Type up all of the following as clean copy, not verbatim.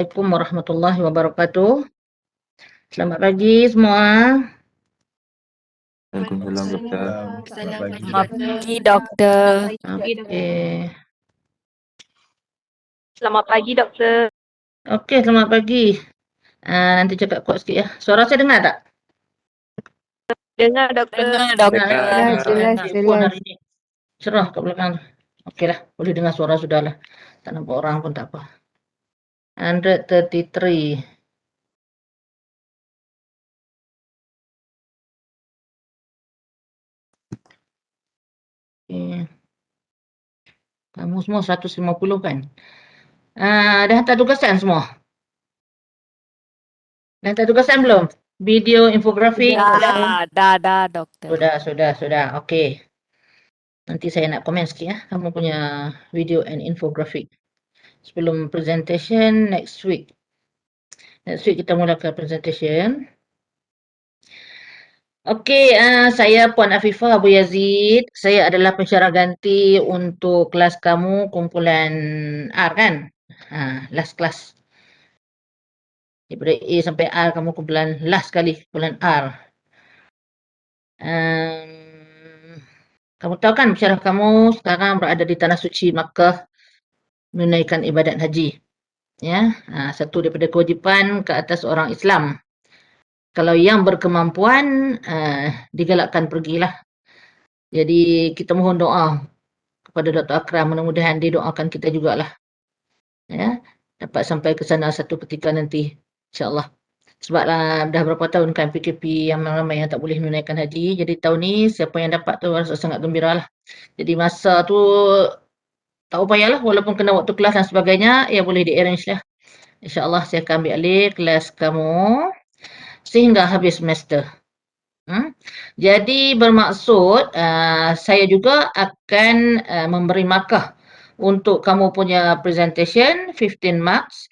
Assalamualaikum warahmatullahi wabarakatuh. Selamat pagi semua. Waalaikumsalam, dokter. Selamat pagi, dokter. Okey. Selamat pagi, doktor. Okey, selamat pagi. Nanti cakap kuat sikit ya. Suara saya dengar tak? Dengar, doktor. Dengar, dokter. Dengar. Telefon hari ni cerah kat belakang tu. Okeylah, boleh dengar suara sudahlah. Tak nampak orang pun tak apa. 133. Okey. Kamu semua 150 kan? Dah hantar tugasan semua? Dah hantar tugasan belum? Video infografik? Dah, dokter. Sudah. Okey. Nanti saya nak komen sikit ya, kamu punya video and infographic. Sebelum presentation next week. Next week kita mulakan presentation. Okey, saya Puan Afifah Abu Yazid. Saya adalah pensyarah ganti untuk kelas kamu kumpulan R kan? Last kelas. Daripada A sampai R kamu kumpulan last sekali, kumpulan R. Kamu tahu kan pensyarah kamu sekarang berada di Tanah Suci Makkah menunaikan ibadat haji. Ya, satu daripada kewajipan ke atas orang Islam. Kalau yang berkemampuan, digalakkan pergilah. Jadi kita mohon doa kepada Dr. Akram, mudah-mudahan dia doakan kita jugalah. Ya, dapat sampai ke sana satu ketika nanti, insya-Allah. Sebab dah berapa tahun kan PKP yang ramai yang tak boleh menunaikan haji. Jadi tahun ni siapa yang dapat tu rasa sangat gembiralah. Jadi masa tu tak payahlah walaupun kena waktu kelas dan sebagainya, ya boleh di-arrange lah. InsyaAllah saya akan ambil alih kelas kamu sehingga habis semester. Jadi bermaksud saya juga akan memberi markah untuk kamu punya presentation 15 marks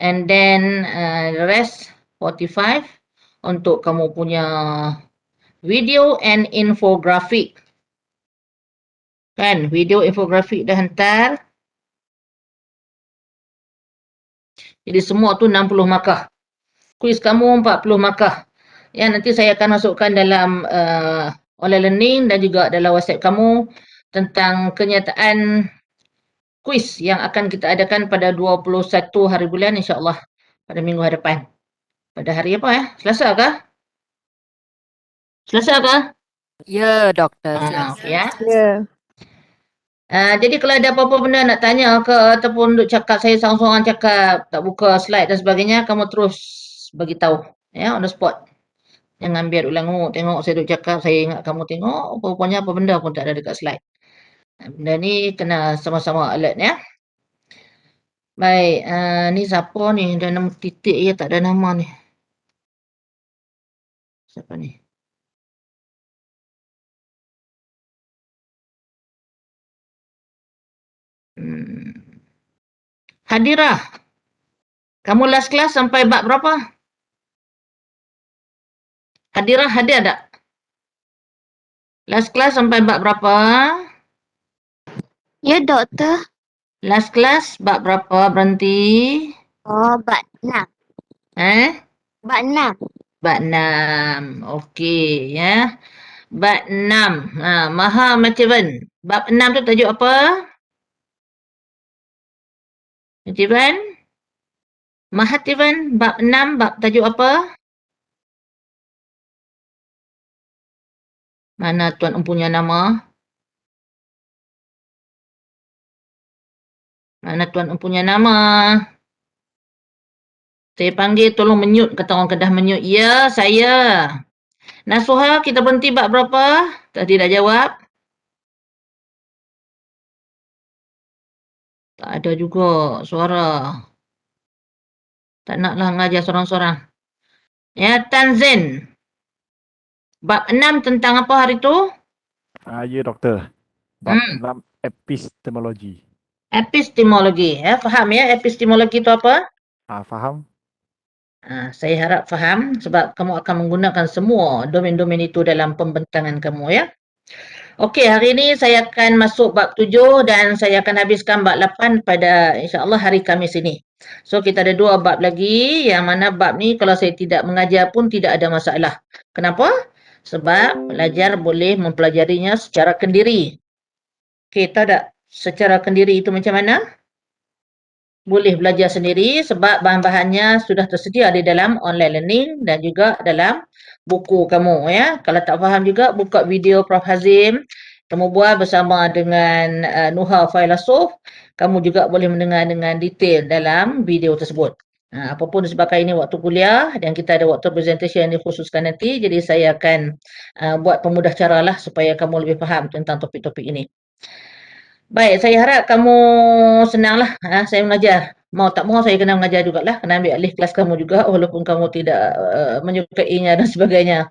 and then the rest 45 untuk kamu punya video and infographic. Kan, video infographic dah hantar. Jadi semua tu 60 markah. Kuis kamu 40 markah. Ya, nanti saya akan masukkan dalam online learning dan juga dalam WhatsApp kamu tentang kenyataan kuis yang akan kita adakan pada 21 hari bulan insya-Allah pada minggu hadapan. Pada hari apa ya? Selasa kah? Selasa kah? Ya, dokter. Okey ya. Ya. Jadi kalau ada apa-apa benda nak tanya ke ataupun duk cakap saya seorang-seorang cakap tak buka slide dan sebagainya, kamu terus bagi tahu ya on the spot. Jangan biar ulang tengok saya duk cakap, saya ingat kamu tengok, rupanya apa benda pun tak ada dekat slide. Benda ni kena sama-sama alert ya. Baik, ni siapa ni? Ada nama titik je tak ada nama ni. Siapa ni? Hadirah. Kamu last class sampai bab berapa? Hadirah hadir tak? Last class sampai bab berapa? Ya, doktor. Last class bab berapa berhenti? Oh, bab 6. Bab 6. Bab 6. Okey ya. Bab 6. Maha Matiban. Bab 6 tu tajuk apa? Matiban? Mahatiban. Bab 6 bab tajuk apa? Mana tuan empunya nama? Mana tuan empunya nama? Saya panggil tolong menyut, kata orang Kedah menyut. Ya, saya. Nasuha, kita berhenti bab berapa? Tadi dah jawab. Tak ada juga suara. Tak naklah ngajar seorang-seorang. Ya, Tanzin. Bab 6 tentang apa hari tu? Ya, doktor. Bab 6 epistemologi. Epistemologi. Faham ya epistemologi itu apa? Faham? Saya harap faham sebab kamu akan menggunakan semua domain-domain itu dalam pembentangan kamu ya. Okey, hari ini saya akan masuk bab 7 dan saya akan habiskan bab 8 pada insya-Allah hari Khamis ini. So kita ada 2 bab lagi, yang mana bab ni kalau saya tidak mengajar pun tidak ada masalah. Kenapa? Sebab pelajar boleh mempelajarinya secara kendiri. Okey, tahu tak secara kendiri itu macam mana? Boleh belajar sendiri sebab bahan-bahannya sudah tersedia di dalam online learning dan juga dalam buku kamu ya. Kalau tak faham juga buka video Prof Hazim, kamu buat bersama dengan Nuha Failasuf, kamu juga boleh mendengar dengan detail dalam video tersebut. Apapun disebabkan ini waktu kuliah dan kita ada waktu presentation yang dikhususkan nanti, jadi saya akan buat pemudah cara lah supaya kamu lebih faham tentang topik-topik ini. Baik, saya harap kamu senanglah saya mengajar. Mau tak mau saya kena mengajar jugalah, kena ambil alih kelas kamu juga walaupun kamu tidak menyukainya dan sebagainya.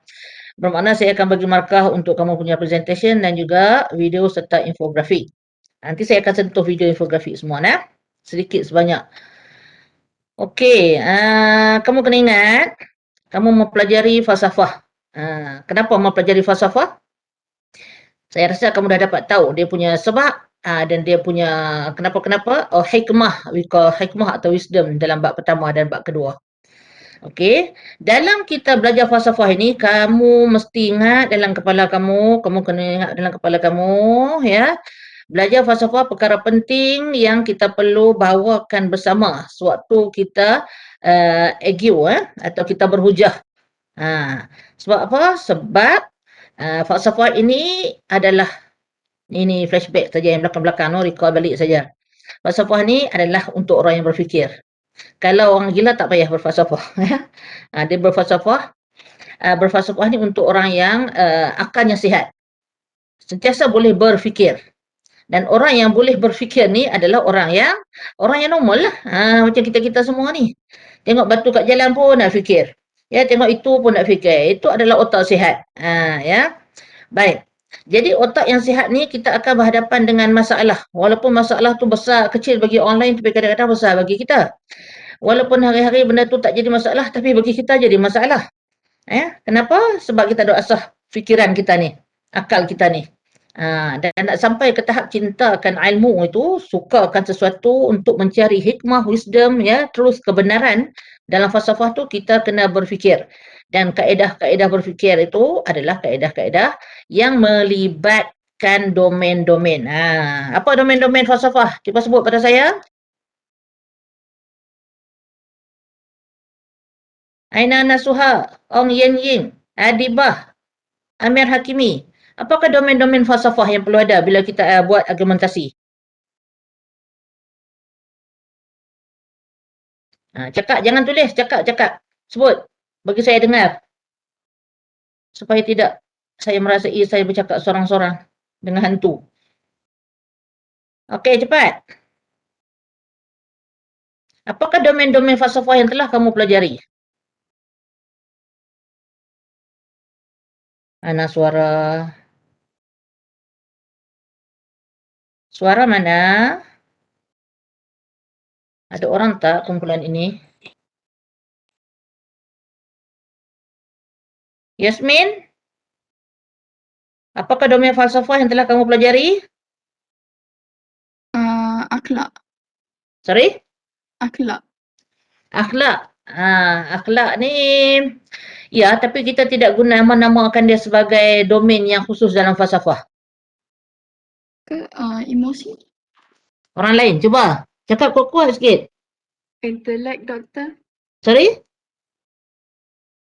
Bermakna saya akan bagi markah untuk kamu punya presentation dan juga video serta infografik. Nanti saya akan sentuh video infografik semua sedikit sebanyak. Okey, kamu kena ingat kamu mempelajari falsafah. Kenapa mempelajari falsafah? Saya rasa kamu dah dapat tahu dia punya sebab dan dia punya kenapa-kenapa hikmah, we call hikmah atau wisdom dalam bab pertama dan bab kedua. Okey, dalam kita belajar falsafah ini kamu mesti ingat dalam kepala kamu kena ingat dalam kepala kamu ya. Belajar falsafah perkara penting yang kita perlu bawakan bersama sewaktu kita argue atau kita berhujah. Sebab apa? Sebab falsafah ini adalah ini flashback saja yang belakang-belakang recall balik saja. Falsafah ni adalah untuk orang yang berfikir. Kalau orang gila tak payah berfalsafah ya. Dia berfalsafah ni untuk orang yang akalnya sihat. Sentiasa boleh berfikir. Dan orang yang boleh berfikir ni adalah orang yang normal lah. Macam kita-kita semua ni. Tengok batu kat jalan pun nak fikir. Ya, tengok itu pun nak fikir. Itu adalah otak sihat. Ya. Baik. Jadi otak yang sihat ni kita akan berhadapan dengan masalah. Walaupun masalah tu besar kecil bagi orang lain tapi kadang-kadang besar bagi kita. Walaupun hari-hari benda tu tak jadi masalah tapi bagi kita jadi masalah. Kenapa? Sebab kita ada asah fikiran kita ni, akal kita ni. Dan nak sampai ke tahap cintakan ilmu itu, sukakan sesuatu untuk mencari hikmah, wisdom, ya, terus kebenaran dalam falsafah tu kita kena berfikir. Dan kaedah-kaedah berfikir itu adalah kaedah-kaedah yang melibatkan domain-domain. Apa domain-domain falsafah? Cuba sebut pada saya. Aina Nasuha, Ong Yen Ying, Adibah, Amir Hakimi. Apakah domain-domain falsafah yang perlu ada bila kita buat argumentasi? Cakap, jangan tulis. Cakap. Sebut. Bagi saya dengar. Supaya tidak saya merasai saya bercakap sorang-sorang dengan hantu. Okey, cepat. Apakah domain-domain falsafah yang telah kamu pelajari? Mana suara? Suara mana? Ada orang tak kumpulan ini? Yasmin? Apakah domain falsafah yang telah kamu pelajari? Akhlak. Sorry? Akhlak. Akhlak. Akhlak ni, ya, tapi kita tidak guna menamakan dia sebagai domain yang khusus dalam falsafah. Emosi. Orang lain, cuba. Cakap kuat-kuat sikit. Intelek, doktor. Sorry?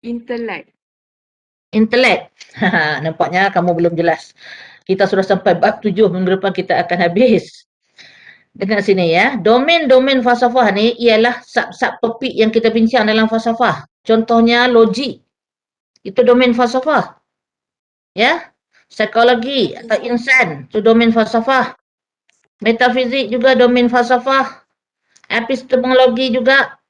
Intelek. Intelek. Nampaknya kamu belum jelas. Kita sudah sampai bab 7, minggu depan kita akan habis. Dengar sini ya. Domain-domain falsafah ni ialah sub-sub topik yang kita bincang dalam falsafah. Contohnya logik. Itu domain falsafah. Ya. Psikologi atau insan. Itu domain falsafah. Metafizik juga domain falsafah. Epistemologi juga.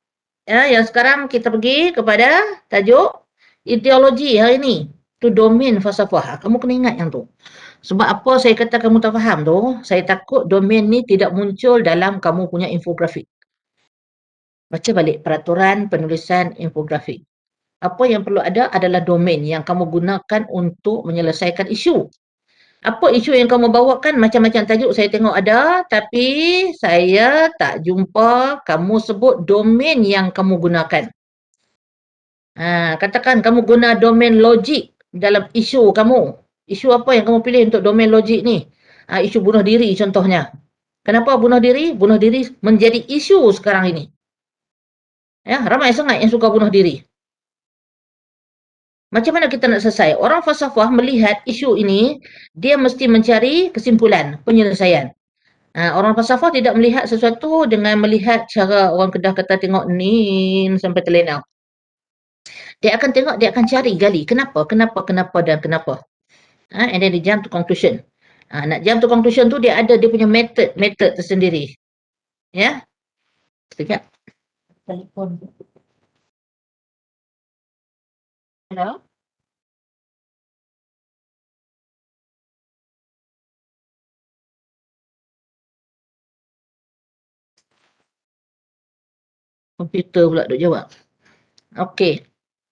Ya, yang sekarang kita pergi kepada tajuk ideologi hari ini. Itu domain falsafah. Kamu kena ingat yang tu. Sebab apa saya kata kamu tak faham tu? Saya takut domain ni tidak muncul dalam kamu punya infografik. Baca balik peraturan penulisan infografik. Apa yang perlu ada adalah domain yang kamu gunakan untuk menyelesaikan isu. Apa isu yang kamu bawakan? Macam-macam tajuk saya tengok ada, tapi saya tak jumpa kamu sebut domain yang kamu gunakan. Katakan kamu guna domain logik dalam isu kamu. Isu apa yang kamu pilih untuk domain logik ni? Isu bunuh diri contohnya. Kenapa bunuh diri? Bunuh diri menjadi isu sekarang ini. Ya, ramai sangat yang suka bunuh diri. Macam mana kita nak selesai? Orang falsafah melihat isu ini, dia mesti mencari kesimpulan, penyelesaian. Orang falsafah tidak melihat sesuatu dengan melihat cara orang Kedah kata tengok ni sampai terlena. Dia akan tengok, dia akan cari gali. Kenapa dan kenapa. And then dia jump to conclusion. Nak jump to conclusion tu dia ada dia punya method tersendiri. Ya. Sekejap. Telefon. Hello? Komputer pula duk jawab. Okey.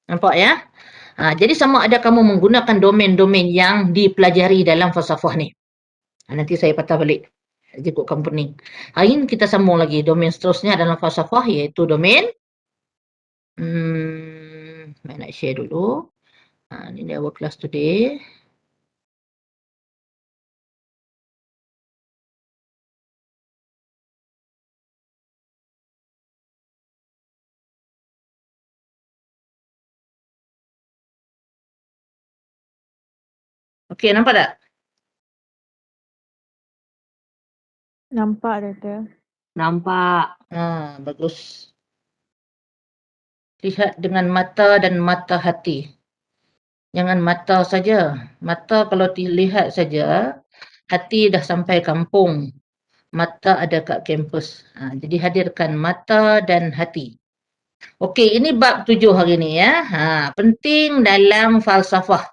Nampak ya? Jadi sama ada kamu menggunakan domain-domain yang dipelajari dalam falsafah ni. Nanti saya patah balik. Ikut company. Hari ini kita sambung lagi domain seterusnya dalam falsafah iaitu domain saya nak share dulu. Ini our class today. Okey, nampak tak? Nampak, Doktor. Nampak. Bagus. Lihat dengan mata dan mata hati. Jangan mata saja. Mata kalau dilihat saja, hati dah sampai kampung. Mata ada kat kampus. Jadi hadirkan mata dan hati. Okey, ini bab 7 hari ni ya. Penting dalam falsafah.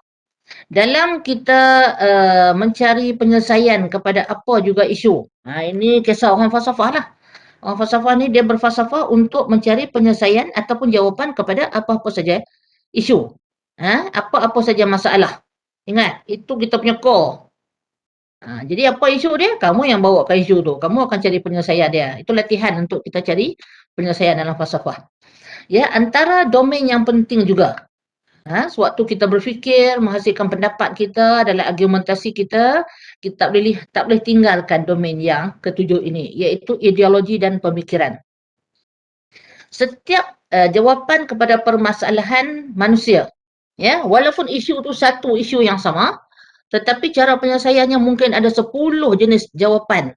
Dalam kita mencari penyelesaian kepada apa juga isu. Ini kisah orang falsafah lah. Orang falsafah ni dia berfalsafah untuk mencari penyelesaian ataupun jawapan kepada apa-apa saja isu. Apa-apa saja masalah. Ingat, itu kita punya core. Jadi apa isu dia? Kamu yang bawa ke isu tu. Kamu akan cari penyelesaian dia. Itu latihan untuk kita cari penyelesaian dalam falsafah. Ya, antara domain yang penting juga. Sewaktu kita berfikir, menghasilkan pendapat kita dalam argumentasi kita, kita tak boleh tinggalkan domain yang ketujuh ini, iaitu ideologi dan pemikiran. Setiap jawapan kepada permasalahan manusia, ya, walaupun isu itu satu isu yang sama, tetapi cara penyelesaiannya mungkin ada 10 jenis jawapan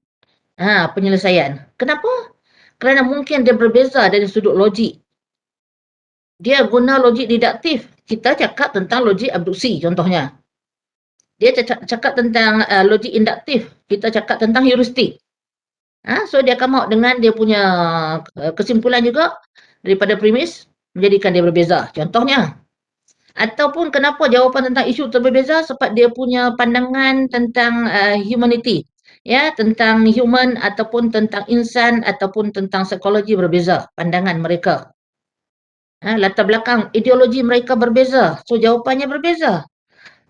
penyelesaian. Kenapa? Kerana mungkin dia berbeza dari sudut logik. Dia guna logik deduktif. Kita cakap tentang logik abduksi contohnya. Dia cakap tentang logik induktif. Kita cakap tentang heuristik. So dia come out dengan dia punya kesimpulan juga daripada premis menjadikan dia berbeza. Contohnya. Ataupun kenapa jawapan tentang isu itu berbeza? Sebab dia punya pandangan tentang humanity. Ya, tentang human ataupun tentang insan ataupun tentang psikologi berbeza. Pandangan mereka. Latar belakang ideologi mereka berbeza. So jawapannya berbeza.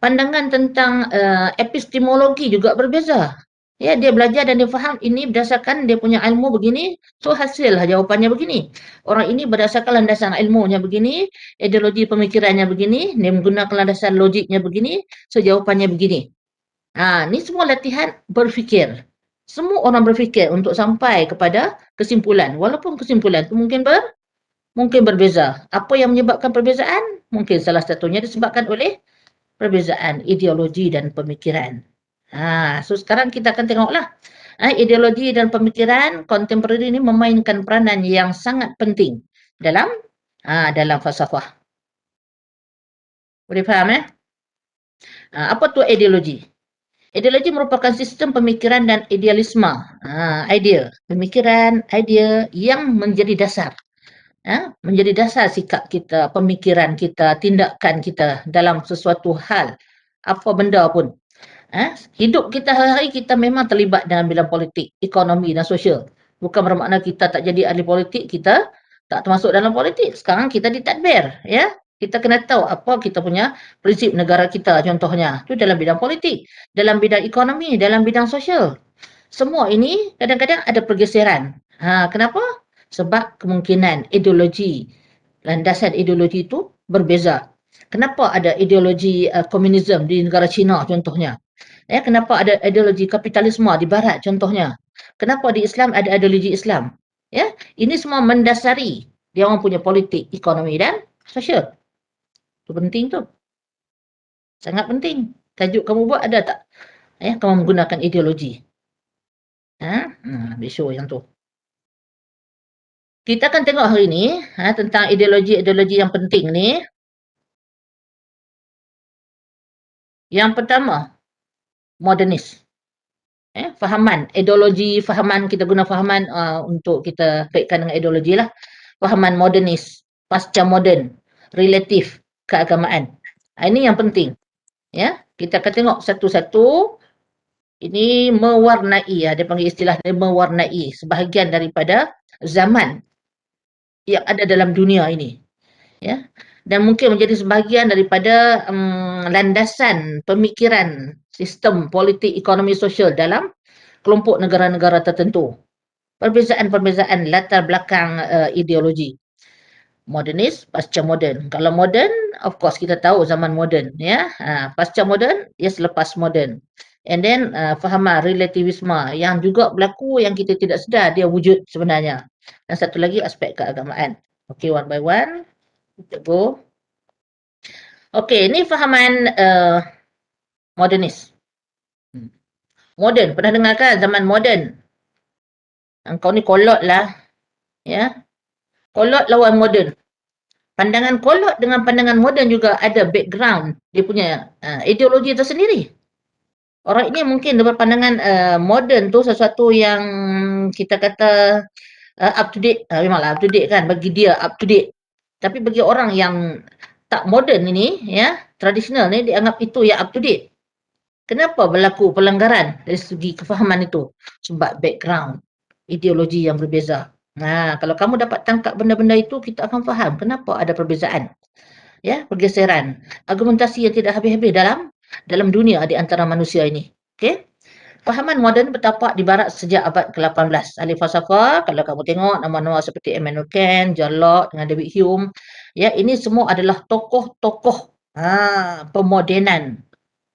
Pandangan tentang epistemologi juga berbeza. Ya, dia belajar dan dia faham ini berdasarkan dia punya ilmu begini. So hasillah jawapannya begini. Orang ini berdasarkan landasan ilmunya begini. Ideologi pemikirannya begini. Dia menggunakan landasan logiknya begini. So jawapannya begini. Ini semua latihan berfikir. Semua orang berfikir untuk sampai kepada kesimpulan. Walaupun kesimpulan itu mungkin berbeza. Apa yang menyebabkan perbezaan? Mungkin salah satunya disebabkan oleh perbezaan ideologi dan pemikiran. So sekarang kita akan tengoklah. Ideologi dan pemikiran kontemporari ini memainkan peranan yang sangat penting dalam falsafah. Boleh faham apa tu ideologi? Ideologi merupakan sistem pemikiran dan idealisme. Idea, pemikiran, idea yang menjadi dasar. Menjadi dasar sikap kita, pemikiran kita, tindakan kita dalam sesuatu hal, apa benda pun. Hidup kita hari-hari kita memang terlibat dalam bidang politik, ekonomi dan sosial. Bukan bermakna kita tak jadi ahli politik, kita tak termasuk dalam politik. Sekarang kita ditadbir, ya. Kita kena tahu apa kita punya prinsip negara kita contohnya. Itu dalam bidang politik, dalam bidang ekonomi, dalam bidang sosial. Semua ini kadang-kadang ada pergeseran. Kenapa? Sebab kemungkinan ideologi, landasan ideologi itu berbeza. Kenapa ada ideologi komunisme di negara China contohnya? Kenapa ada ideologi kapitalisme di barat contohnya? Kenapa di Islam ada ideologi Islam? Ini semua mendasari dia orang punya politik, ekonomi dan sosial. Itu penting tu. Sangat penting. Tajuk kamu buat ada tak? Kamu menggunakan ideologi. Isu yang tu. Kita akan tengok hari ni tentang ideologi-ideologi yang penting ni. Yang pertama, modernis. Fahaman, ideologi, fahaman, kita guna fahaman untuk kita kaitkan dengan ideologi lah. Fahaman modernis, pasca moden, relatif, keagamaan. Ini yang penting. Kita akan tengok satu-satu. Ini mewarnai, dia panggil istilah dia mewarnai sebahagian daripada zaman yang ada dalam dunia ini. Dan mungkin menjadi sebahagian daripada landasan pemikiran sistem politik, ekonomi, sosial dalam kelompok negara-negara tertentu. Perbezaan-perbezaan latar belakang ideologi. Modernis, pasca moden. Kalau moden, of course kita tahu zaman moden. Pasca moden, selepas moden. And then fahaman relativisme yang juga berlaku yang kita tidak sedar dia wujud sebenarnya. Dan satu lagi aspek keagamaan. Okay, one by one. Kita go. Okay, ini fahaman modernis. Moden, pernah dengar kan zaman moden? Engkau ni kolot lah. Kolot lawan moden. Pandangan kolot dengan pandangan moden juga ada background. Dia punya ideologi tersendiri. Orang ini mungkin berpandangan moden tu sesuatu yang kita kata up to date. Memanglah up to date kan. Bagi dia up to date. Tapi bagi orang yang tak moden ini, tradisional ni, dianggap itu yang up to date. Kenapa berlaku pelanggaran dari segi kefahaman itu? Sebab background, ideologi yang berbeza. Kalau kamu dapat tangkap benda-benda itu, kita akan faham kenapa ada perbezaan. Pergeseran. Argumentasi yang tidak habis-habis dalam dunia di antara manusia ini. Okay? Fahaman moden bertapak di barat sejak abad ke-18. Ahli falsafah, kalau kamu tengok nama-nama seperti Immanuel Kant, John Locke dengan David Hume, ini semua adalah tokoh-tokoh pemodenan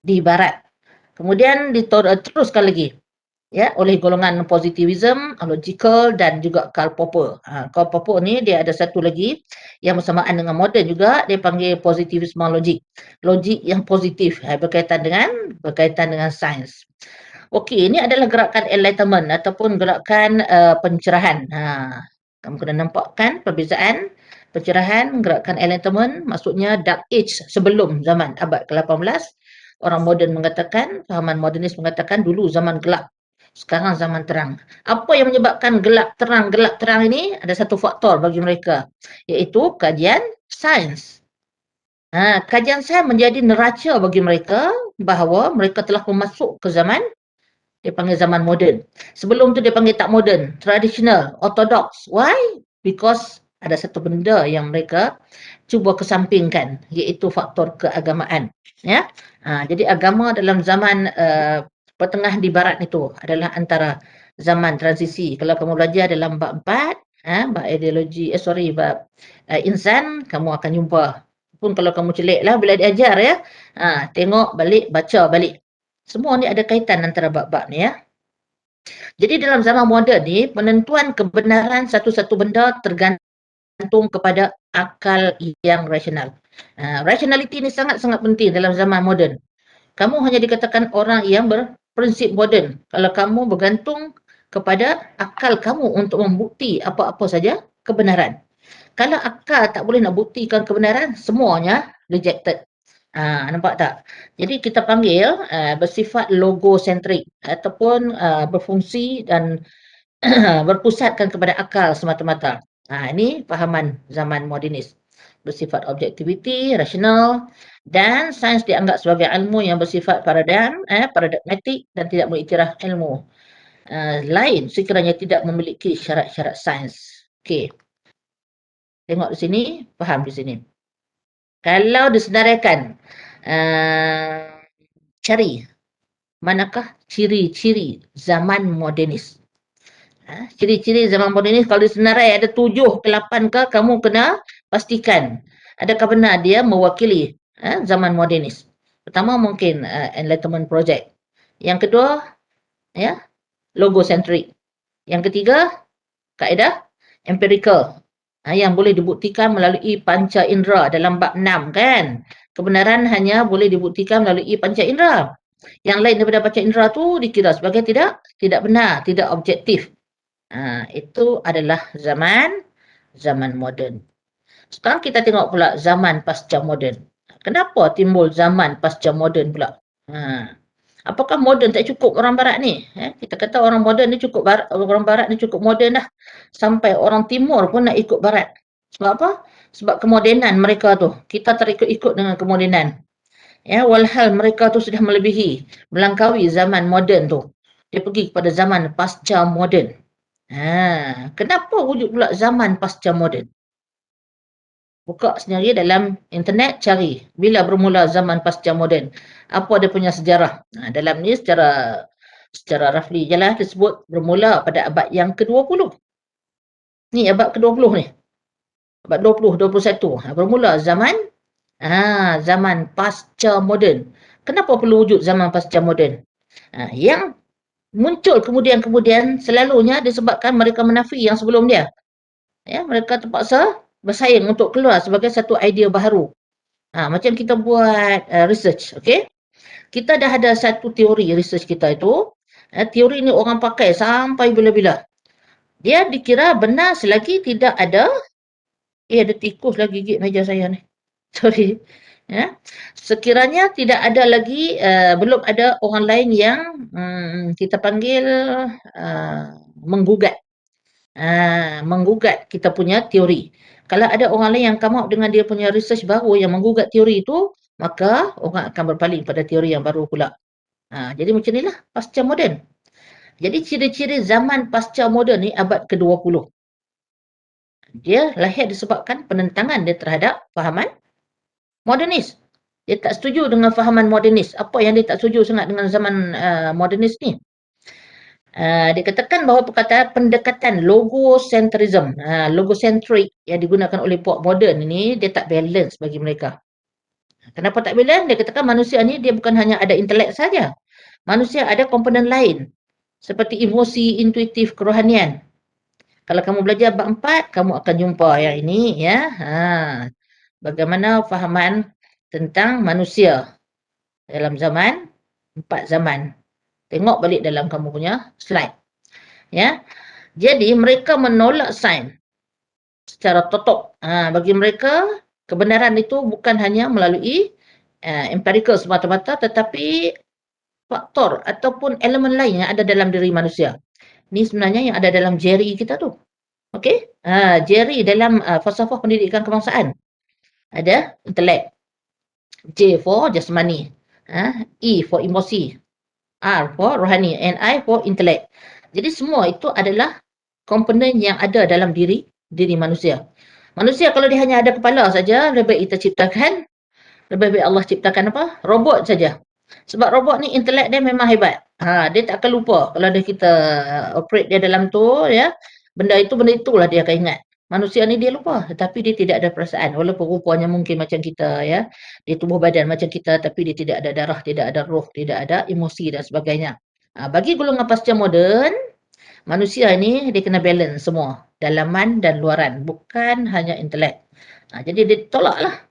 di barat. Kemudian diteruskan lagi oleh golongan positivism, logical dan juga Karl Popper. Karl Popper ni dia ada satu lagi yang bersamaan dengan moden juga, dia panggil positivisme logik. Logik yang positif berkaitan dengan sains. Okey, ini adalah gerakan enlightenment ataupun gerakan pencerahan. Kamu kena nampak kan perbezaan pencerahan, gerakan enlightenment maksudnya dark age sebelum zaman abad ke-18. Orang moden mengatakan, fahaman modernis mengatakan dulu zaman gelap, sekarang zaman terang. Apa yang menyebabkan gelap terang ini? Ada satu faktor bagi mereka, iaitu kajian sains. Kajian sains menjadi neraca bagi mereka bahawa mereka telah masuk ke zaman, dia panggil zaman moden. Sebelum tu dia panggil tak moden, traditional, orthodox. Why? Because ada satu benda yang mereka cuba kesampingkan, iaitu faktor keagamaan. Jadi agama dalam zaman pertengahan di barat itu adalah antara zaman transisi. Kalau kamu belajar dalam bab 4, bab ideologi, bab insan, kamu akan jumpa. Pun kalau kamu celiklah bila diajar tengok balik, baca balik. Semua ni ada kaitan antara bab-bab ni Jadi dalam zaman moden ni, penentuan kebenaran satu-satu benda tergantung kepada akal yang rasional. Rationality ni sangat-sangat penting dalam zaman moden. Kamu hanya dikatakan orang yang berprinsip moden kalau kamu bergantung kepada akal kamu untuk membukti apa-apa saja kebenaran. Kalau akal tak boleh nak buktikan kebenaran, semuanya rejected. Nampak tak? Jadi kita panggil bersifat logocentrik ataupun berfungsi dan berpusatkan kepada akal semata-mata. Ini fahaman zaman modernis. Bersifat objektiviti, rasional dan sains dianggap sebagai ilmu yang bersifat paradigmatik dan tidak mengiktiraf ilmu lain sekiranya tidak memiliki syarat-syarat sains. Okey. Tengok di sini, faham di sini. Kalau disenaraikan, cari manakah ciri-ciri zaman modernis. Ciri-ciri zaman modernis kalau disenarai ada 7 ke 8 ke, kamu kena pastikan adakah benar dia mewakili zaman modernis. Pertama mungkin Enlightenment Project. Yang kedua, ya, logocentric. Yang ketiga, kaedah empirical. Yang boleh dibuktikan melalui panca indera dalam bab 6 kan. Kebenaran hanya boleh dibuktikan melalui panca indera. Yang lain daripada panca indera tu dikira sebagai tidak benar, tidak objektif. Itu adalah zaman moden. Sekarang kita tengok pula zaman pasca moden. Kenapa timbul zaman pasca moden pula? Apakah moden tak cukup orang barat ni? Kita kata orang moden ni cukup orang barat ni cukup moden dah. Sampai orang timur pun nak ikut barat. Sebab apa? Sebab kemodenan mereka tu. Kita terikut-ikut dengan kemodenan. Ya, walhal mereka tu sudah melebihi, melangkaui zaman moden tu. Dia pergi kepada zaman pasca moden. Kenapa wujud pula zaman pasca moden? Buka sendiri dalam internet, cari bila bermula zaman pasca moden. Apa dia punya sejarah? Dalam ni secara roughly je lah disebut bermula pada abad yang ke-20. Ni abad ke-20 ni. Abad 20, 21. Bermula zaman pasca moden. Kenapa perlu wujud zaman pasca moden? Yang muncul kemudian selalunya disebabkan mereka menafi yang sebelum dia. Ya, mereka terpaksa bersaing untuk keluar sebagai satu idea baharu. Macam kita buat research, okey? Kita dah ada satu teori research kita itu. Teori ni orang pakai sampai bila-bila. Dia dikira benar selagi tidak ada ada tikus lagi gigit meja saya ni. Sorry. Ya. Sekiranya tidak ada lagi, belum ada orang lain yang kita panggil menggugat. Menggugat kita punya teori. Kalau ada orang lain yang come up dengan dia punya research baru yang menggugat teori itu, maka orang akan berpaling pada teori yang baru pula. Jadi macam inilah pasca moden. Jadi ciri-ciri zaman pasca moden ni abad ke-20. Dia lahir disebabkan penentangan dia terhadap fahaman modernis. Dia tak setuju dengan fahaman modernis. Apa yang dia tak setuju sangat dengan zaman modernis ni? Dia katakan bahawa perkataan pendekatan logocentrism, logocentric yang digunakan oleh puak moden ini, dia tak balance bagi mereka. Kenapa tak balance? Dia katakan manusia ni dia bukan hanya ada intelek saja. Manusia ada komponen lain. Seperti emosi, intuitif, kerohanian. Kalau kamu belajar bab 4, kamu akan jumpa yang ini. Ya. Bagaimana fahaman tentang manusia dalam zaman, 4 zaman. Tengok balik dalam kamu punya slide. Ya. Jadi mereka menolak sains secara totok. Bagi mereka kebenaran itu bukan hanya melalui empirical semata-mata, tetapi faktor ataupun elemen lain yang ada dalam diri manusia. Ini sebenarnya yang ada dalam Jerry kita tu. Okey? Jerry dalam falsafah pendidikan kebangsaan. Ada intelek. J for jasmani. E for emosi. R for rohani and I for intellect. Jadi semua itu adalah komponen yang ada dalam diri manusia. Manusia kalau dia hanya ada kepala saja, lebih baik kita ciptakan, lebih baik Allah ciptakan apa? Robot saja. Sebab robot ni intelek dia memang hebat. Dia tak akan lupa kalau dia kita operate dia dalam tu, ya. Benda itulah dia akan ingat. Manusia ni dia lupa, tetapi dia tidak ada perasaan. Walaupun rupanya mungkin macam kita, ya. Dia tubuh badan macam kita, tapi dia tidak ada darah, tidak ada roh, tidak ada emosi dan sebagainya. Bagi golongan pasca moden, manusia ni dia kena balance semua. Dalaman dan luaran. Bukan hanya intelek. Jadi dia tolaklah.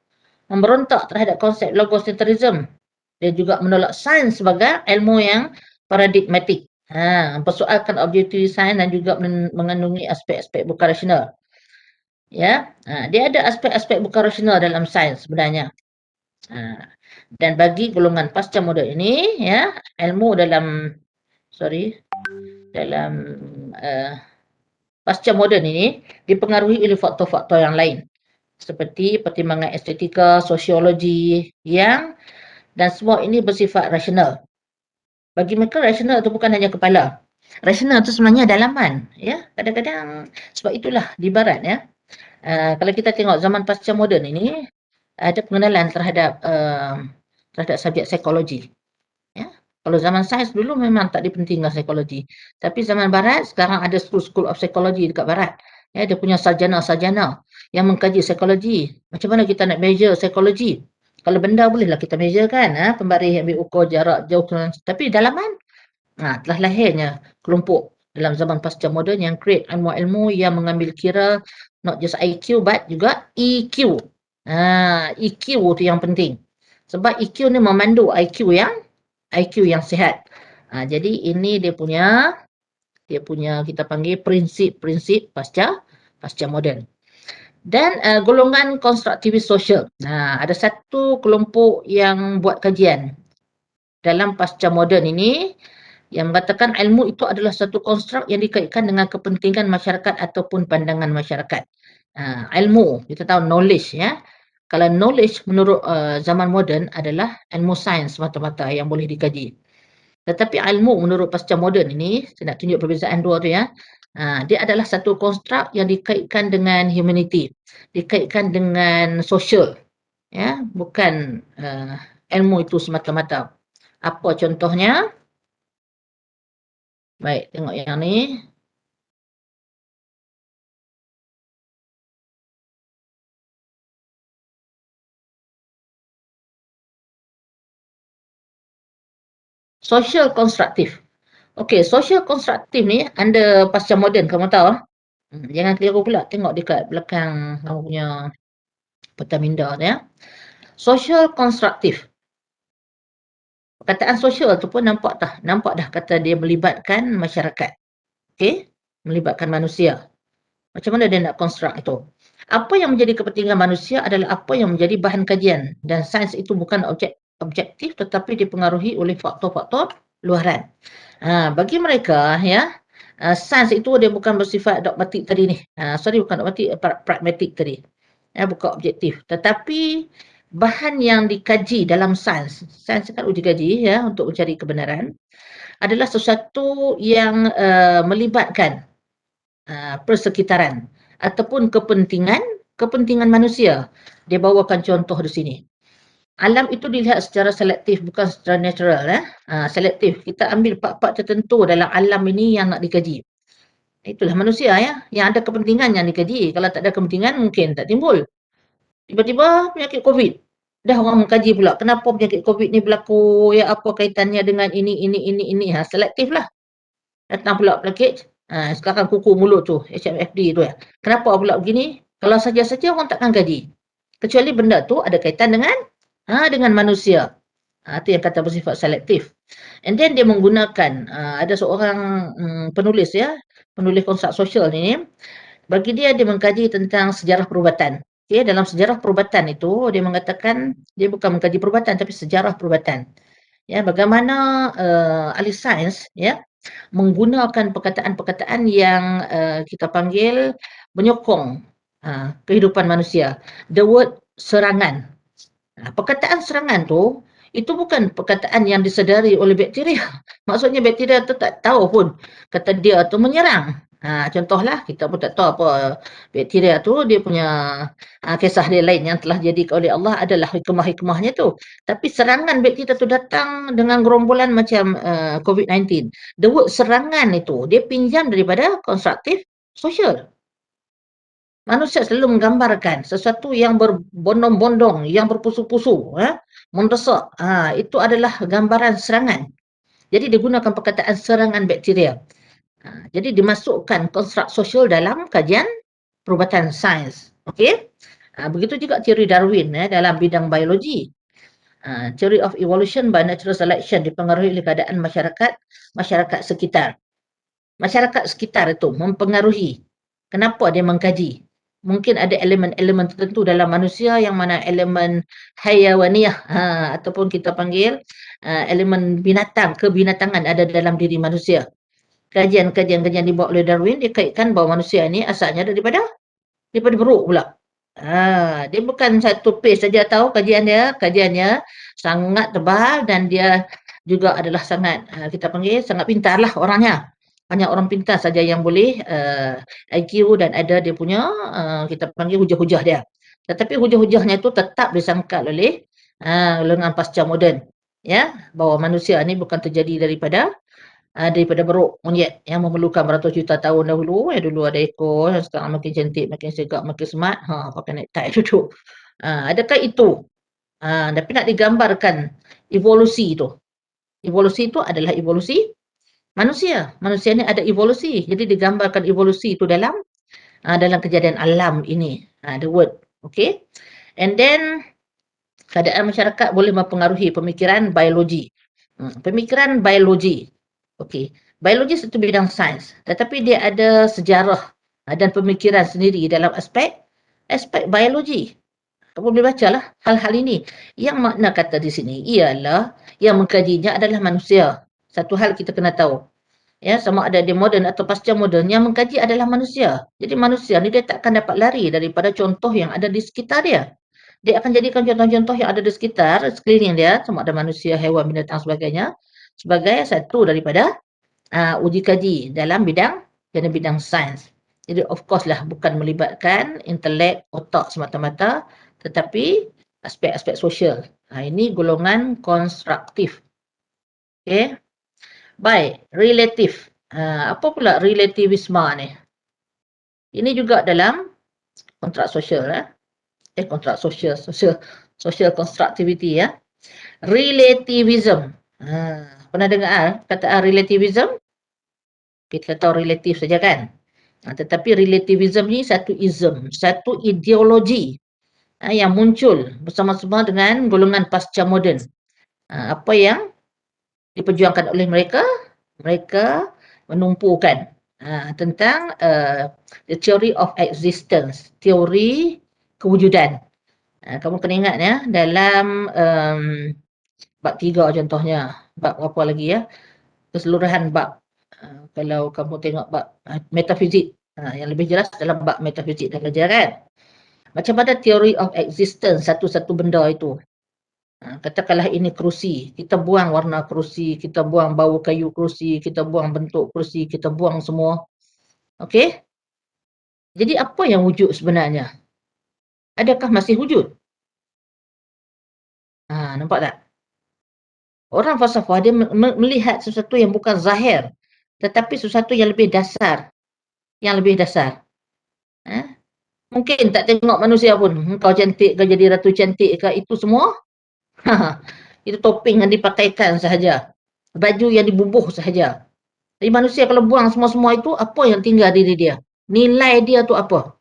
Memberontak terhadap konsep logocentrism. Dia juga menolak sains sebagai ilmu yang paradigmatik. Mempersoalkan objektivitas sains dan juga mengandungi aspek-aspek bukan rasional. Ya, dia ada aspek-aspek bukan rasional dalam sains sebenarnya. Dan bagi golongan pasca moden ini, ya, ilmu dalam pasca moden ini dipengaruhi oleh faktor-faktor yang lain. Seperti pertimbangan estetika, sosiologi, dan semua ini bersifat rasional. Bagi mereka rasional itu bukan hanya kepala. Rasional itu sebenarnya dalaman. Ya, kadang-kadang sebab itulah di barat, ya. Kalau kita tengok zaman pasca moden ini, ada pengenalan terhadap subjek psikologi. Ya. Kalau zaman sains dulu memang tak dipentingkan psikologi. Tapi zaman barat sekarang ada school of psychology dekat barat. Ya, dia punya sarjana-sarjana yang mengkaji psikologi. Macam mana kita nak measure psikologi? Kalau benda bolehlah kita measure kan, pembaris ambil ukur jarak jauh, tapi dalaman telah lahirnya kelompok dalam zaman pasca moden yang create ilmu-ilmu yang mengambil kira not just IQ but juga EQ. EQ tu yang penting. Sebab EQ ni memandu IQ yang sihat. Jadi ini dia punya kita panggil prinsip-prinsip pasca moden. Dan golongan konstruktivis sosial. Ada satu kelompok yang buat kajian dalam pasca moden ini yang mengatakan ilmu itu adalah satu konstruk yang dikaitkan dengan kepentingan masyarakat ataupun pandangan masyarakat. Ilmu, kita tahu knowledge ya. Kalau knowledge menurut zaman moden adalah ilmu sains semata-mata yang boleh dikaji. Tetapi ilmu menurut pasca moden ini, saya nak tunjuk perbezaan dua tu ya. Dia adalah satu konstruk yang dikaitkan dengan humanity, dikaitkan dengan sosial, ya, bukan ilmu itu semata-mata. Apa contohnya? Baik, tengok yang ni. Social constructive. Okey, social constructive ni under pasca moden, kamu tahu. Jangan keliru pula, tengok dekat belakang kamu punya peta minda tu ya. Social constructive. Perkataan sosial tu pun nampak dah kata dia melibatkan masyarakat. Okey, melibatkan manusia. Macam mana dia nak construct itu? Apa yang menjadi kepentingan manusia adalah apa yang menjadi bahan kajian, dan sains itu bukan objektif tetapi dipengaruhi oleh faktor-faktor luaran. Bagi mereka ya, sains itu dia bukan bersifat dogmatik tadi ni. Bukan dogmatik, pragmatik tadi. Bukan objektif, tetapi bahan yang dikaji dalam sains kan uji kaji ya untuk mencari kebenaran, adalah sesuatu yang melibatkan persekitaran ataupun kepentingan manusia. Dia bawakan contoh di sini. Alam itu dilihat secara selektif, bukan secara natural. Selektif. Kita ambil part-part tertentu dalam alam ini yang nak dikaji. Itulah manusia ya, yang ada kepentingan yang dikaji. Kalau tak ada kepentingan mungkin tak timbul. Tiba-tiba penyakit COVID. Dah orang mengkaji pula, kenapa penyakit COVID ni berlaku, ya apa kaitannya dengan ini. Selektif lah. Datang pula penyakit, sekarang kuku mulut tu, HMFD tu ya. Kenapa pula begini? Kalau saja-saja orang takkan kaji. Kecuali benda tu ada kaitan dengan manusia. Itu yang kata bersifat selektif. And then dia menggunakan, ada seorang penulis konstruk sosial ni, bagi dia mengkaji tentang sejarah perubatan. Okay, dalam sejarah perubatan itu, dia mengatakan, dia bukan mengkaji perubatan, tapi sejarah perubatan. Ya, bagaimana ahli sains ya, menggunakan perkataan-perkataan yang kita panggil menyokong kehidupan manusia. The word serangan. Perkataan serangan tu, itu bukan perkataan yang disedari oleh bakteria. Maksudnya bakteria tu tak tahu pun kata dia tu menyerang. Contohlah, kita pun tak tahu apa bakteria tu, dia punya kisah dia lain yang telah jadi oleh Allah adalah hikmah-hikmahnya tu. Tapi serangan bakteria tu datang dengan gerombolan macam COVID-19. The word serangan itu, dia pinjam daripada konstruktif sosial. Manusia selalu menggambarkan sesuatu yang berbondong-bondong, yang berpusu-pusu, mendesak. Itu adalah gambaran serangan. Jadi digunakan perkataan serangan bakteria. Jadi dimasukkan konstruk sosial dalam kajian perubatan sains. Okey? Begitu juga teori Darwin dalam bidang biologi. Theory of evolution by natural selection dipengaruhi oleh keadaan masyarakat sekitar. Masyarakat sekitar itu mempengaruhi. Kenapa dia mengkaji? Mungkin ada elemen-elemen tertentu dalam manusia yang mana elemen hayawaniyah ataupun kita panggil elemen kebinatangan ada dalam diri manusia. Kajian-kajian dibuat oleh Darwin dikaitkan bahawa manusia ini asalnya daripada beruk pula. Dia bukan satu page saja tahu kajiannya sangat tebal, dan dia juga adalah sangat kita panggil sangat pintarlah orangnya. Hanya orang pintar saja yang boleh IQ dan ada dia punya kita panggil hujah-hujah dia. Tetapi hujah-hujahnya itu tetap disangkal oleh golongan pasca moden, ya, bahawa manusia ni bukan terjadi daripada beruk monyet yang memerlukan beratus juta tahun dahulu. Dulu ada ekor, sekarang makin cantik, makin segak, makin smart, pakai necktie duduk. Adakah itu? Tapi nak digambarkan evolusi itu. Evolusi itu adalah evolusi manusia. Manusia ni ada evolusi. Jadi digambarkan evolusi itu dalam kejadian alam ini. The word. Okay. And then keadaan masyarakat boleh mempengaruhi pemikiran biologi. Pemikiran biologi. Okey. Biologi satu bidang sains, tetapi dia ada sejarah dan pemikiran sendiri dalam aspek biologi. Kamu boleh bacalah hal-hal ini. Yang makna kata di sini ialah yang mengkajinya adalah manusia. Satu hal kita kena tahu. Ya, sama ada dia moden atau pasca moden, yang mengkaji adalah manusia. Jadi manusia ni dia takkan dapat lari daripada contoh yang ada di sekitar dia. Dia akan jadikan contoh-contoh yang ada di sekitar, sekeliling dia, sama ada manusia, haiwan, binatang sebagainya, sebagai satu daripada uji kaji dalam bidang sains. Jadi of course lah bukan melibatkan intelek, otak semata-mata, tetapi aspek-aspek sosial. Ini golongan konstruktif. Okey. Baik, relatif. Apa pula relativisme ni? Ini juga dalam kontrak sosial. Kontrak sosial, social constructivity ya. Relativism. Pernah dengar kataan relativism? Kita tahu relatif saja kan. Tetapi relativism ni satu ism, satu ideologi yang muncul bersama-sama dengan golongan pasca moden. Apa yang diperjuangkan oleh mereka? Mereka menumpukan tentang the theory of existence, teori kewujudan. Kamu kena ingat ya, dalam bab 3 contohnya, bab apa lagi ya, keseluruhan bab. Kalau kamu tengok bab metafizik, yang lebih jelas dalam bab metafizik dah belajar kan. Macam mana theory of existence satu-satu benda itu. Katakanlah ini kerusi, kita buang warna kerusi, kita buang bau kayu kerusi, kita buang bentuk kerusi, kita buang semua. Okey? Jadi apa yang wujud sebenarnya? Adakah masih wujud? Nampak tak? Orang falsafah dia melihat sesuatu yang bukan zahir, tetapi sesuatu yang lebih dasar. Yang lebih dasar. Mungkin tak tengok manusia pun. Kau cantik ke, jadi ratu cantik ke, itu semua. Itu topeng yang dipakaikan sahaja. Baju yang dibubuh sahaja. Jadi manusia kalau buang semua-semua itu, apa yang tinggal diri dia? Nilai dia tu apa?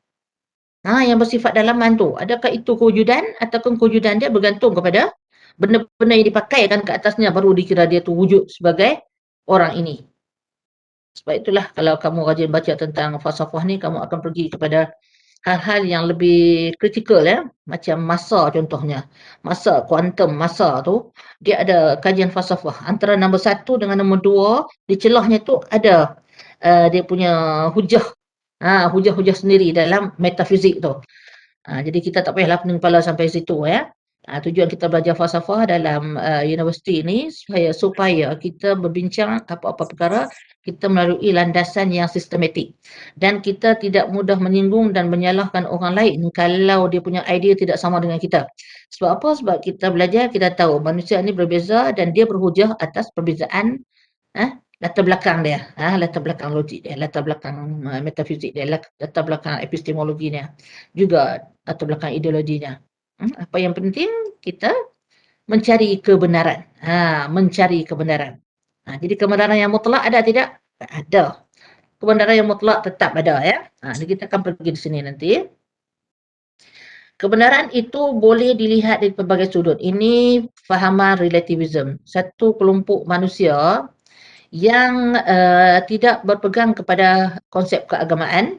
Yang bersifat dalaman tu. Adakah itu kewujudan ataupun kewujudan dia bergantung kepada benda-benda yang dipakaikan ke atasnya baru dikira dia tu wujud sebagai orang ini. Sebab itulah kalau kamu rajin baca tentang falsafah ni, kamu akan pergi kepada hal-hal yang lebih kritikal ya. Macam masa contohnya. Masa, kuantum masa tu, dia ada kajian falsafah. Antara nombor 1 dengan nombor 2, di celahnya tu ada dia punya hujah. Hujah-hujah sendiri dalam metafizik tu. Jadi kita tak payahlah pening kepala sampai situ ya. Tujuan kita belajar falsafah dalam universiti ini supaya kita berbincang apa-apa perkara kita melalui landasan yang sistematik. Dan kita tidak mudah menyinggung dan menyalahkan orang lain kalau dia punya idea tidak sama dengan kita. Sebab apa? Sebab kita belajar, kita tahu manusia ini berbeza dan dia berhujah atas perbezaan latar belakang dia, latar belakang logik dia, latar belakang metafizik dia, latar belakang epistemologi dia, juga latar belakang ideologinya. Apa yang penting kita mencari kebenaran. Mencari kebenaran. Jadi kebenaran yang mutlak ada tidak? Ada. Kebenaran yang mutlak tetap ada ya. Jadi kita akan pergi di sini nanti. Kebenaran itu boleh dilihat dari pelbagai sudut. Ini fahaman relativism. Satu kelompok manusia yang tidak berpegang kepada konsep keagamaan,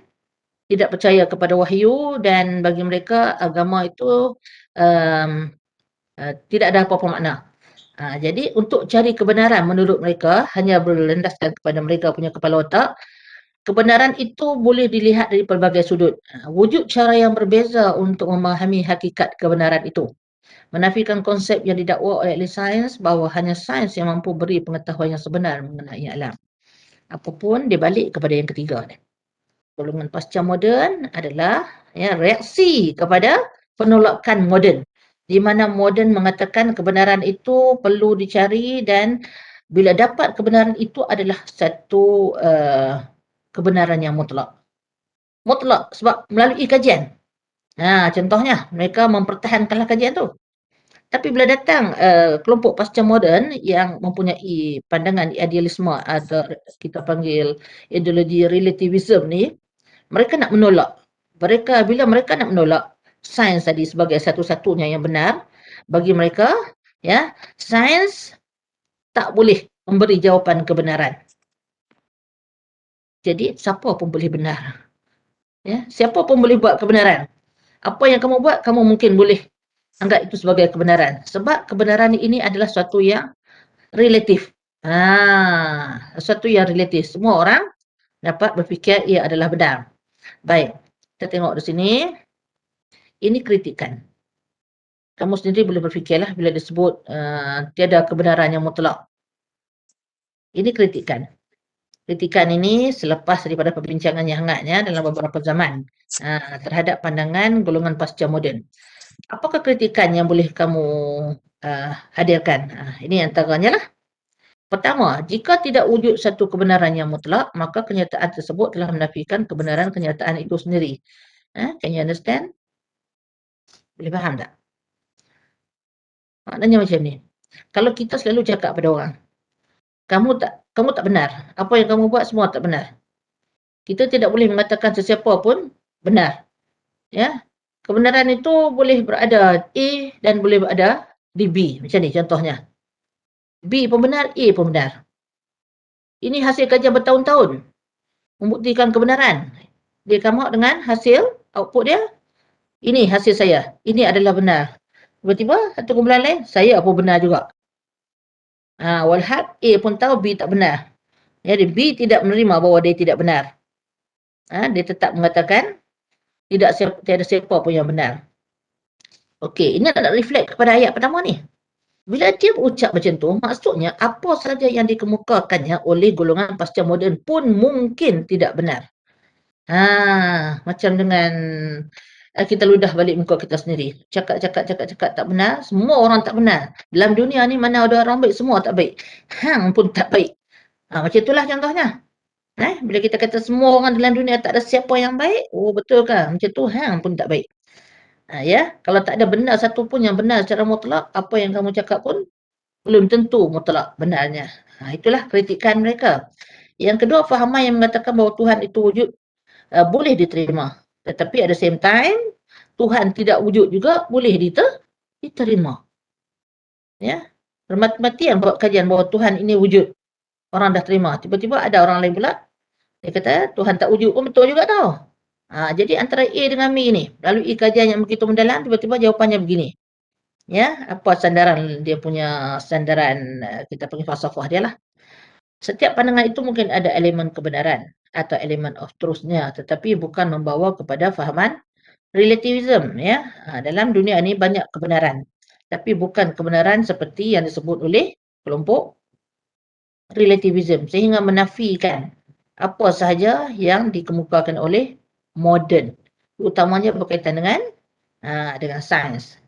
tidak percaya kepada wahyu, dan bagi mereka agama itu tidak ada apa-apa makna. Jadi untuk cari kebenaran menurut mereka hanya berlandaskan kepada mereka punya kepala otak. Kebenaran itu boleh dilihat dari pelbagai sudut. Wujud cara yang berbeza untuk memahami hakikat kebenaran itu. Menafikan konsep yang didakwa oleh ahli sains bahawa hanya sains yang mampu beri pengetahuan yang sebenar mengenai alam. Apapun dia balik kepada yang ketiga ni. Golongan pasca moden adalah reaksi kepada penolakan moden. Di mana moden mengatakan kebenaran itu perlu dicari dan bila dapat kebenaran itu adalah satu kebenaran yang mutlak. Mutlak sebab melalui kajian. Contohnya mereka mempertahankanlah kajian tu. Tapi bila datang kelompok pasca moden yang mempunyai pandangan idealisme atau kita panggil ideologi relativism ni, mereka nak menolak. Bila mereka nak menolak sains tadi sebagai satu-satunya yang benar, bagi mereka, ya, sains tak boleh memberi jawapan kebenaran. Jadi siapa pun boleh benar. Ya, siapa pun boleh buat kebenaran. Apa yang kamu buat, kamu mungkin boleh anggap itu sebagai kebenaran. Sebab kebenaran ini adalah sesuatu yang relatif. Sesuatu yang relatif. Semua orang dapat berfikir ia adalah benar. Baik, kita tengok di sini. Ini kritikan. Kamu sendiri boleh berfikirlah bila disebut tiada kebenaran yang mutlak. Ini kritikan. Kritikan ini selepas daripada perbincangan yang hangatnya dalam beberapa zaman terhadap pandangan golongan pasca moden. Apakah kritikan yang boleh kamu hadirkan? Ini antaranya lah. Pertama, jika tidak wujud satu kebenaran yang mutlak, maka kenyataan tersebut telah menafikan kebenaran kenyataan itu sendiri. Can you understand? Boleh faham tak? Maknanya macam ni. Kalau kita selalu cakap pada orang, kamu tak benar. Apa yang kamu buat semua tak benar. Kita tidak boleh mengatakan sesiapa pun benar. Ya. Kebenaran itu boleh berada A dan boleh berada di B. Macam ni contohnya. B pun benar, A pun benar. Ini hasil kajian bertahun-tahun. Membuktikan kebenaran. Dia come out dengan hasil, output dia. Ini hasil saya. Ini adalah benar. Tiba-tiba, satu kumpulan lain, saya pun benar juga. Walhal A pun tahu B tak benar. Jadi B tidak menerima bahawa dia tidak benar. Dia tetap mengatakan tiada siapa pun yang benar. Okey, ini nak reflect kepada ayat pertama ni. Bila dia berucap macam tu, maksudnya apa sahaja yang dikemukakannya oleh golongan pasca moden pun mungkin tidak benar. Macam dengan kita ludah balik muka kita sendiri. Cakap tak benar, semua orang tak benar. Dalam dunia ni mana ada orang baik, semua tak baik. Hang pun tak baik. Macam itulah contohnya. Bila kita kata semua orang dalam dunia tak ada siapa yang baik, betul kan? Macam tu hang pun tak baik. Ya, kalau tak ada benda satu pun yang benar secara mutlak, apa yang kamu cakap pun belum tentu mutlak benarnya. Itulah kritikan mereka. Yang kedua, fahaman yang mengatakan bahawa Tuhan itu wujud boleh diterima. Tetapi at the same time, Tuhan tidak wujud juga boleh diterima. Ya, bermati-matian buat kajian bahawa Tuhan ini wujud. Orang dah terima. Tiba-tiba ada orang lain pula, dia kata Tuhan tak wujud pun betul juga tau. Jadi antara A dengan B ni, melalui kajian yang begitu mendalam, tiba-tiba jawapannya begini. Ya, apa sandaran dia punya sandaran kita panggil falsafah dia lah. Setiap pandangan itu mungkin ada elemen kebenaran atau elemen of truth-nya, tetapi bukan membawa kepada fahaman relativism. Ya, dalam dunia ini banyak kebenaran, tapi bukan kebenaran seperti yang disebut oleh kelompok relativism, sehingga menafikan apa sahaja yang dikemukakan oleh moden, utamanya berkaitan dengan sains.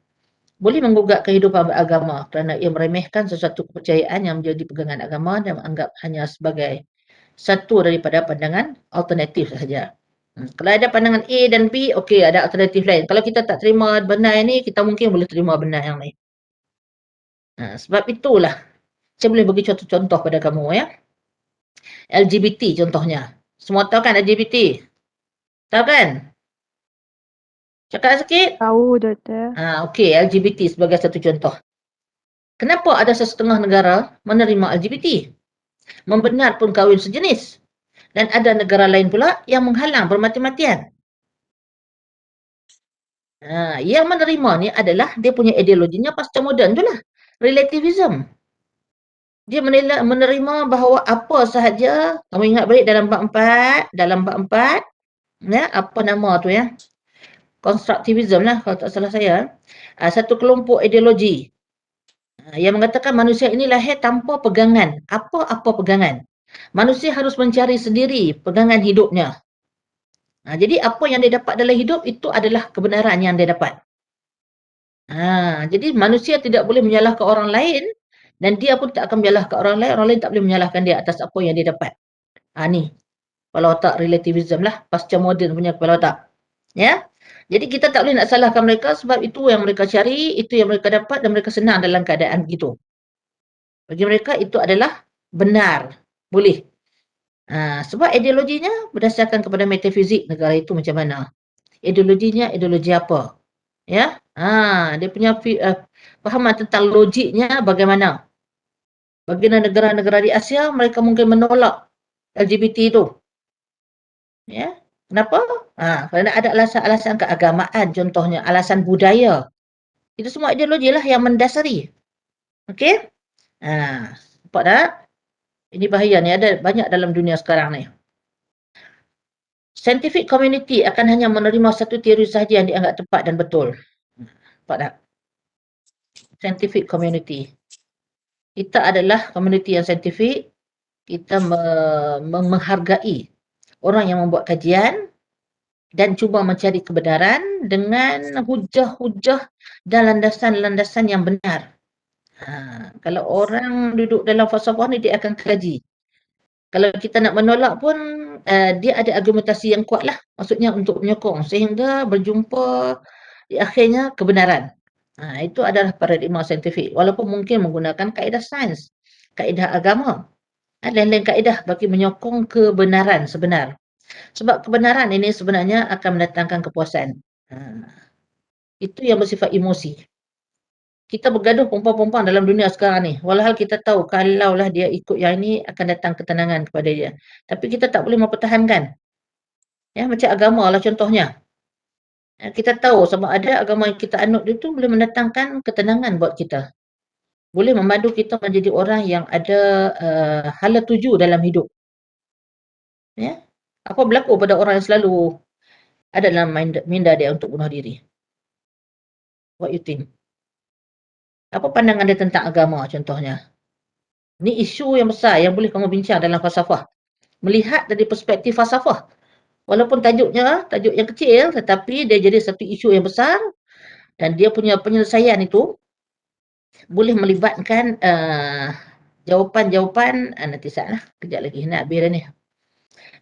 Boleh menggugat kehidupan beragama kerana ia meremehkan sesuatu kepercayaan yang menjadi pegangan agama dan menganggap hanya sebagai satu daripada pandangan alternatif sahaja. Kalau ada pandangan A dan B, okey, ada alternatif lain. Kalau kita tak terima benar yang ni, kita mungkin boleh terima benar yang lain. Sebab itulah, saya boleh bagi contoh pada kamu ya. LGBT contohnya. Semua tahu kan LGBT? Tahu kan? Cakap sikit. Tahu, Doktor. Okey, LGBT sebagai satu contoh. Kenapa ada setengah negara menerima LGBT? Membenar pun kahwin sejenis. Dan ada negara lain pula yang menghalang bermati-matian. Yang menerima ni adalah dia punya ideologinya pasca moden tu lah. Relativism. Dia menerima bahawa apa sahaja, kamu ingat balik dalam bab 4, ya, apa nama tu ya? Constructivism lah kalau tak salah saya. Satu kelompok ideologi yang mengatakan manusia ini lahir tanpa pegangan. Apa-apa pegangan. Manusia harus mencari sendiri pegangan hidupnya. Jadi apa yang dia dapat dalam hidup itu adalah kebenaran yang dia dapat. Jadi manusia tidak boleh menyalahkan orang lain dan dia pun tak akan menyalahkan orang lain tak boleh menyalahkan dia atas apa yang dia dapat. Ni kepala otak relativism lah, pasca moden punya kepala otak. Ya. Jadi kita tak boleh nak salahkan mereka sebab itu yang mereka cari, itu yang mereka dapat dan mereka senang dalam keadaan begitu. Bagi mereka itu adalah benar. Boleh. Sebab ideologinya berdasarkan kepada metafizik negara itu macam mana. Ideologinya ideologi apa. Ya. Dia punya fahaman tentang logiknya bagaimana. Bagaimana negara-negara di Asia mereka mungkin menolak LGBT itu. Ya. Kenapa? Kerana ada alasan-alasan keagamaan, contohnya alasan budaya. Itu semua ideologi lah yang mendasari. Okey? Nampak tak? Ini bahaya ni, ada banyak dalam dunia sekarang ni. Scientific community akan hanya menerima satu teori sahaja yang dianggap tepat dan betul. Nampak tak? Scientific community. Kita adalah community yang saintifik. Kita menghargai orang yang membuat kajian dan cuba mencari kebenaran dengan hujah-hujah dan landasan-landasan yang benar. Kalau orang duduk dalam falsafah ni, dia akan kaji. Kalau kita nak menolak pun, dia ada argumentasi yang kuat lah. Maksudnya untuk menyokong sehingga berjumpa di akhirnya kebenaran. Itu adalah paradigma saintifik. Walaupun mungkin menggunakan kaedah sains, kaedah agama, lain-lain kaedah bagi menyokong kebenaran sebenar. Sebab kebenaran ini sebenarnya akan mendatangkan kepuasan. Itu yang bersifat emosi. Kita bergaduh perempuan-perempuan dalam dunia sekarang ni. Walhal kita tahu kalaulah dia ikut yang ini akan datang ketenangan kepada dia. Tapi kita tak boleh mempertahankan. Ya, macam agama lah contohnya. Kita tahu sama ada agama yang kita anut itu boleh mendatangkan ketenangan buat kita. Boleh memandu kita menjadi orang yang ada hala tuju dalam hidup. Ya. Apa berlaku pada orang yang selalu ada dalam minda dia untuk bunuh diri? What you think? Apa pandangan dia tentang agama contohnya? Ini isu yang besar yang boleh kamu bincang dalam falsafah. Melihat dari perspektif falsafah. Walaupun tajuk yang kecil, tetapi dia jadi satu isu yang besar dan dia punya penyelesaian itu boleh melibatkan jawapan-jawapan, nanti saatlah, kejap lagi nak habis dah ni.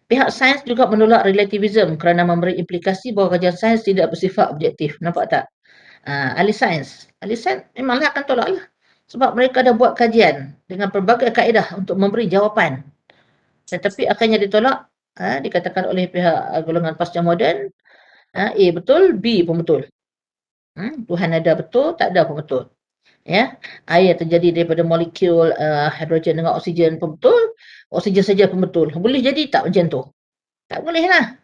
Pihak sains juga menolak relativism kerana memberi implikasi bahawa kajian sains tidak bersifat objektif. Nampak tak? Ahli sains memanglah akan tolak lah. Sebab mereka dah buat kajian dengan pelbagai kaedah untuk memberi jawapan. Tetapi akhirnya ditolak, dikatakan oleh pihak golongan pasca moden, A betul, B pun betul. Tuhan ada betul, tak ada pun betul. Ya, air terjadi daripada molekul hidrogen dengan oksigen pun betul, oksigen saja pun betul. Boleh jadi tak macam tu? Tak boleh lah.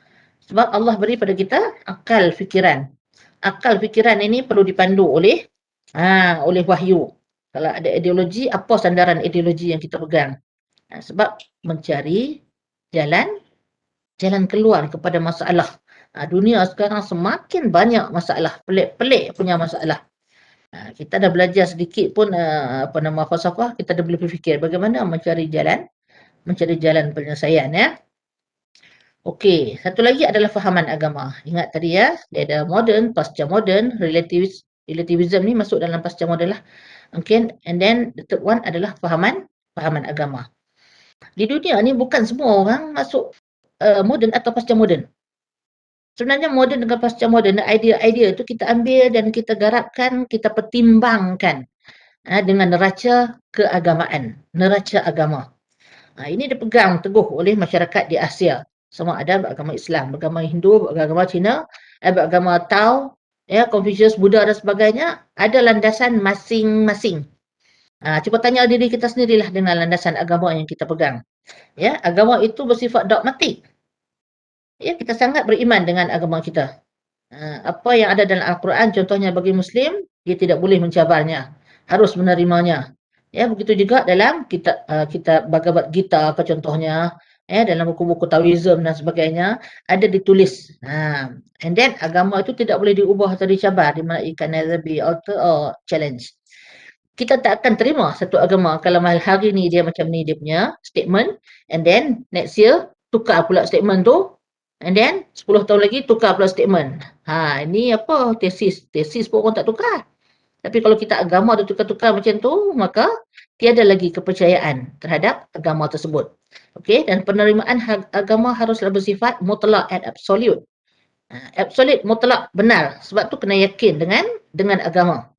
Sebab Allah beri pada kita akal fikiran. Akal fikiran ini perlu dipandu oleh wahyu. Kalau ada ideologi, apa sandaran ideologi yang kita pegang? Sebab mencari jalan keluar kepada masalah. Dunia sekarang semakin banyak masalah, pelik-pelik punya masalah. Kita dah belajar sedikit pun falsafah, kita dah boleh berfikir bagaimana mencari jalan penyelesaian ya. Okey, satu lagi adalah fahaman agama. Ingat tadi ya, dia ada moden, pasca moden, relativism ni masuk dalam pasca moden lah. Okay, and then the third one adalah fahaman agama. Di dunia ni bukan semua orang masuk moden atau pasca moden. Sebenarnya moden dengan pasca moden, idea-idea itu kita ambil dan kita garapkan, kita pertimbangkan dengan neraca keagamaan, neraca agama. Ini dipegang teguh oleh masyarakat di Asia. Sama ada beragama Islam, beragama Hindu, beragama Cina, beragama Tao, ya, Confucius, Buddha dan sebagainya, ada landasan masing-masing. Cuba tanya diri kita sendirilah dengan landasan agama yang kita pegang. Ya, agama itu bersifat dogmatik. Ya, kita sangat beriman dengan agama kita. Apa yang ada dalam Al-Quran, contohnya bagi Muslim, dia tidak boleh mencabarnya, harus menerimanya. Ya, begitu juga dalam kitab Bhagavad Gita ke contohnya, dalam buku-buku Taoism dan sebagainya, ada ditulis. And then agama itu tidak boleh diubah atau dicabar, di mana it can neither be altered or challenge. Kita tak akan terima satu agama kalau hari ni dia macam ni dia punya statement, and then next year tukar pula statement tu, and then 10 tahun lagi tukar pula statement. Ini apa? Tesis pun orang tak tukar. Tapi kalau kita agama ada tukar-tukar macam tu, maka tiada lagi kepercayaan terhadap agama tersebut. Okey, dan penerimaan agama haruslah bersifat mutlak and absolute. Absolute mutlak benar. Sebab tu kena yakin dengan agama.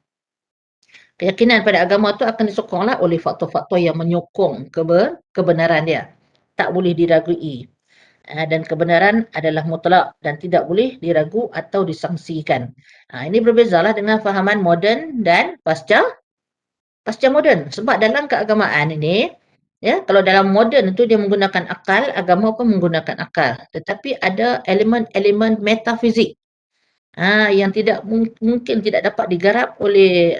Keyakinan pada agama tu akan disokonglah oleh faktor-faktor yang menyokong kebenaran dia. Tak boleh diragui. Dan kebenaran adalah mutlak dan tidak boleh diragu atau disangsikan. Ini berbezalah dengan fahaman moden dan pasca moden. Sebab dalam keagamaan ini, ya, kalau dalam moden itu dia menggunakan akal, agama pun menggunakan akal. Tetapi ada elemen-elemen metafizik yang tidak mungkin tidak dapat digarap oleh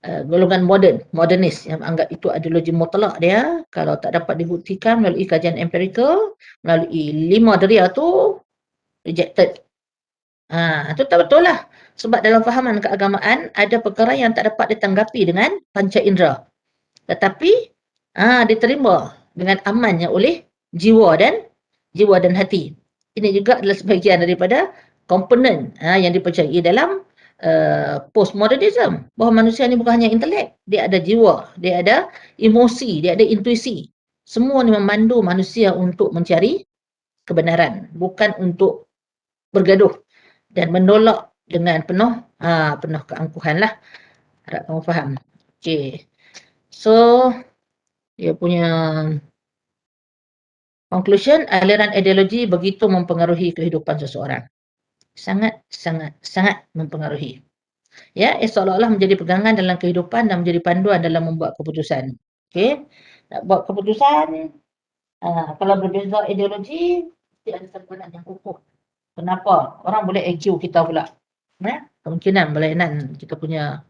golongan modernis yang anggap itu ideologi mutlak dia, kalau tak dapat dibuktikan melalui kajian empirikal, melalui 5 deria tu rejected. Itu tak betul lah. Sebab dalam fahaman keagamaan ada perkara yang tak dapat ditanggapi dengan panca indera. Tetapi diterima dengan amannya oleh jiwa dan hati. Ini juga adalah sebahagian daripada komponen yang dipercayai dalam postmodernism, bahawa manusia ni bukan hanya intelek, dia ada jiwa, dia ada emosi, dia ada intuisi. Semua ni memandu manusia untuk mencari kebenaran, bukan untuk bergaduh dan menolak dengan penuh keangkuhan lah. Harap kamu faham. Okay. So, dia punya conclusion, aliran ideologi begitu mempengaruhi kehidupan seseorang. Sangat mempengaruhi. Ya, seolah-olah menjadi pegangan dalam kehidupan dan menjadi panduan dalam membuat keputusan. Okey. Nak buat keputusan, kalau berbeza ideologi, mesti ada sempurna yang kukuh. Kenapa? Orang boleh argue kita pula. Kemungkinan berlainan kita punya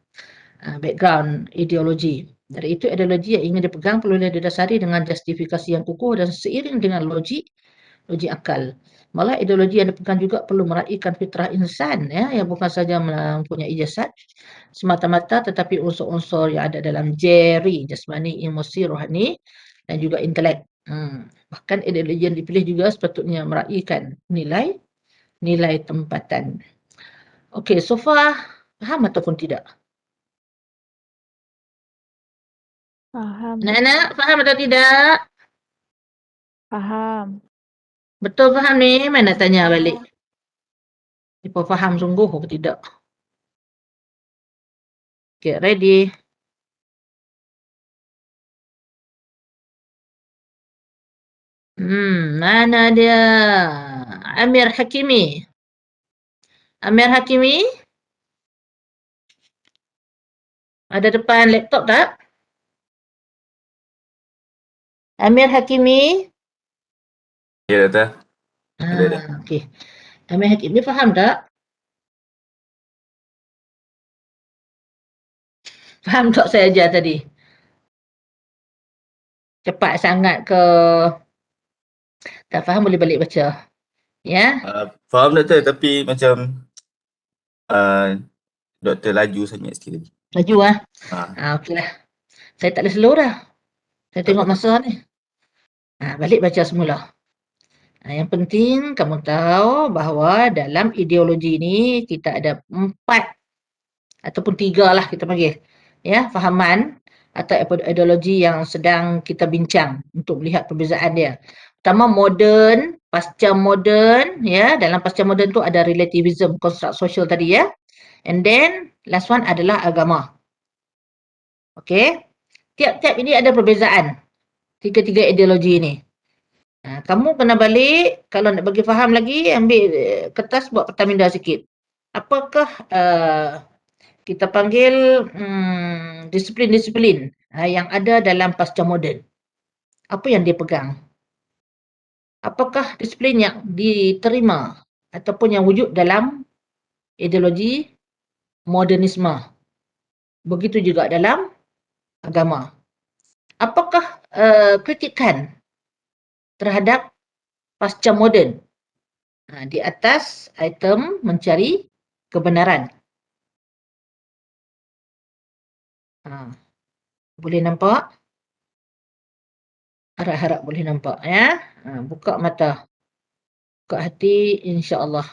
background ideologi. Dari itu, ideologi yang ingin dipegang perlu didasari dengan justifikasi yang kukuh dan seiring dengan logik akal. Malah ideologi yang dipegang juga perlu meraihkan fitrah insan, ya, yang bukan saja mempunyai jasad semata-mata, tetapi unsur-unsur yang ada dalam jeri, jasmani, emosi, rohani dan juga intelek. Bahkan ideologi yang dipilih juga sepatutnya meraihkan nilai tempatan. Okey, so far faham ataupun tidak? Faham. Anak-anak, faham atau tidak? Faham. Betul faham ni? Mana tanya balik? Mereka faham sungguh atau tidak? Get ready. Mana dia? Amir Hakimi. Amir Hakimi? Ada depan laptop tak? Amir Hakimi? Ya, Doktor. Ada. Okey. Amir Hakimi faham tak? Faham tak saya ajar tadi? Cepat sangat ke? Tak faham boleh balik baca. Ya? Faham Doktor, tapi macam Doktor laju sangat sikit lagi. Laju okeylah. Saya tak boleh slow dah. Saya tengok masa ni. Balik baca semula. Yang penting kamu tahu bahawa dalam ideologi ni kita ada 4 ataupun 3 lah kita panggil. Ya, fahaman atau ideologi yang sedang kita bincang untuk melihat perbezaan dia. Pertama moden, pasca moden, ya, dalam pasca moden tu ada relativism, construct social tadi ya. And then last one adalah agama. Okey. Tiap-tiap ini ada perbezaan. 3 ideologi ini. Kamu kena balik, kalau nak bagi faham lagi, ambil kertas buat petaminda sikit. Apakah kita panggil disiplin-disiplin yang ada dalam pasca moden? Apa yang dia pegang? Apakah disiplin yang diterima ataupun yang wujud dalam ideologi modernisme? Begitu juga dalam agama. Apakah kritikan terhadap pasca moden di atas item mencari kebenaran? Boleh nampak? Harap-harap boleh nampak ya. Buka mata, buka hati, insya-Allah.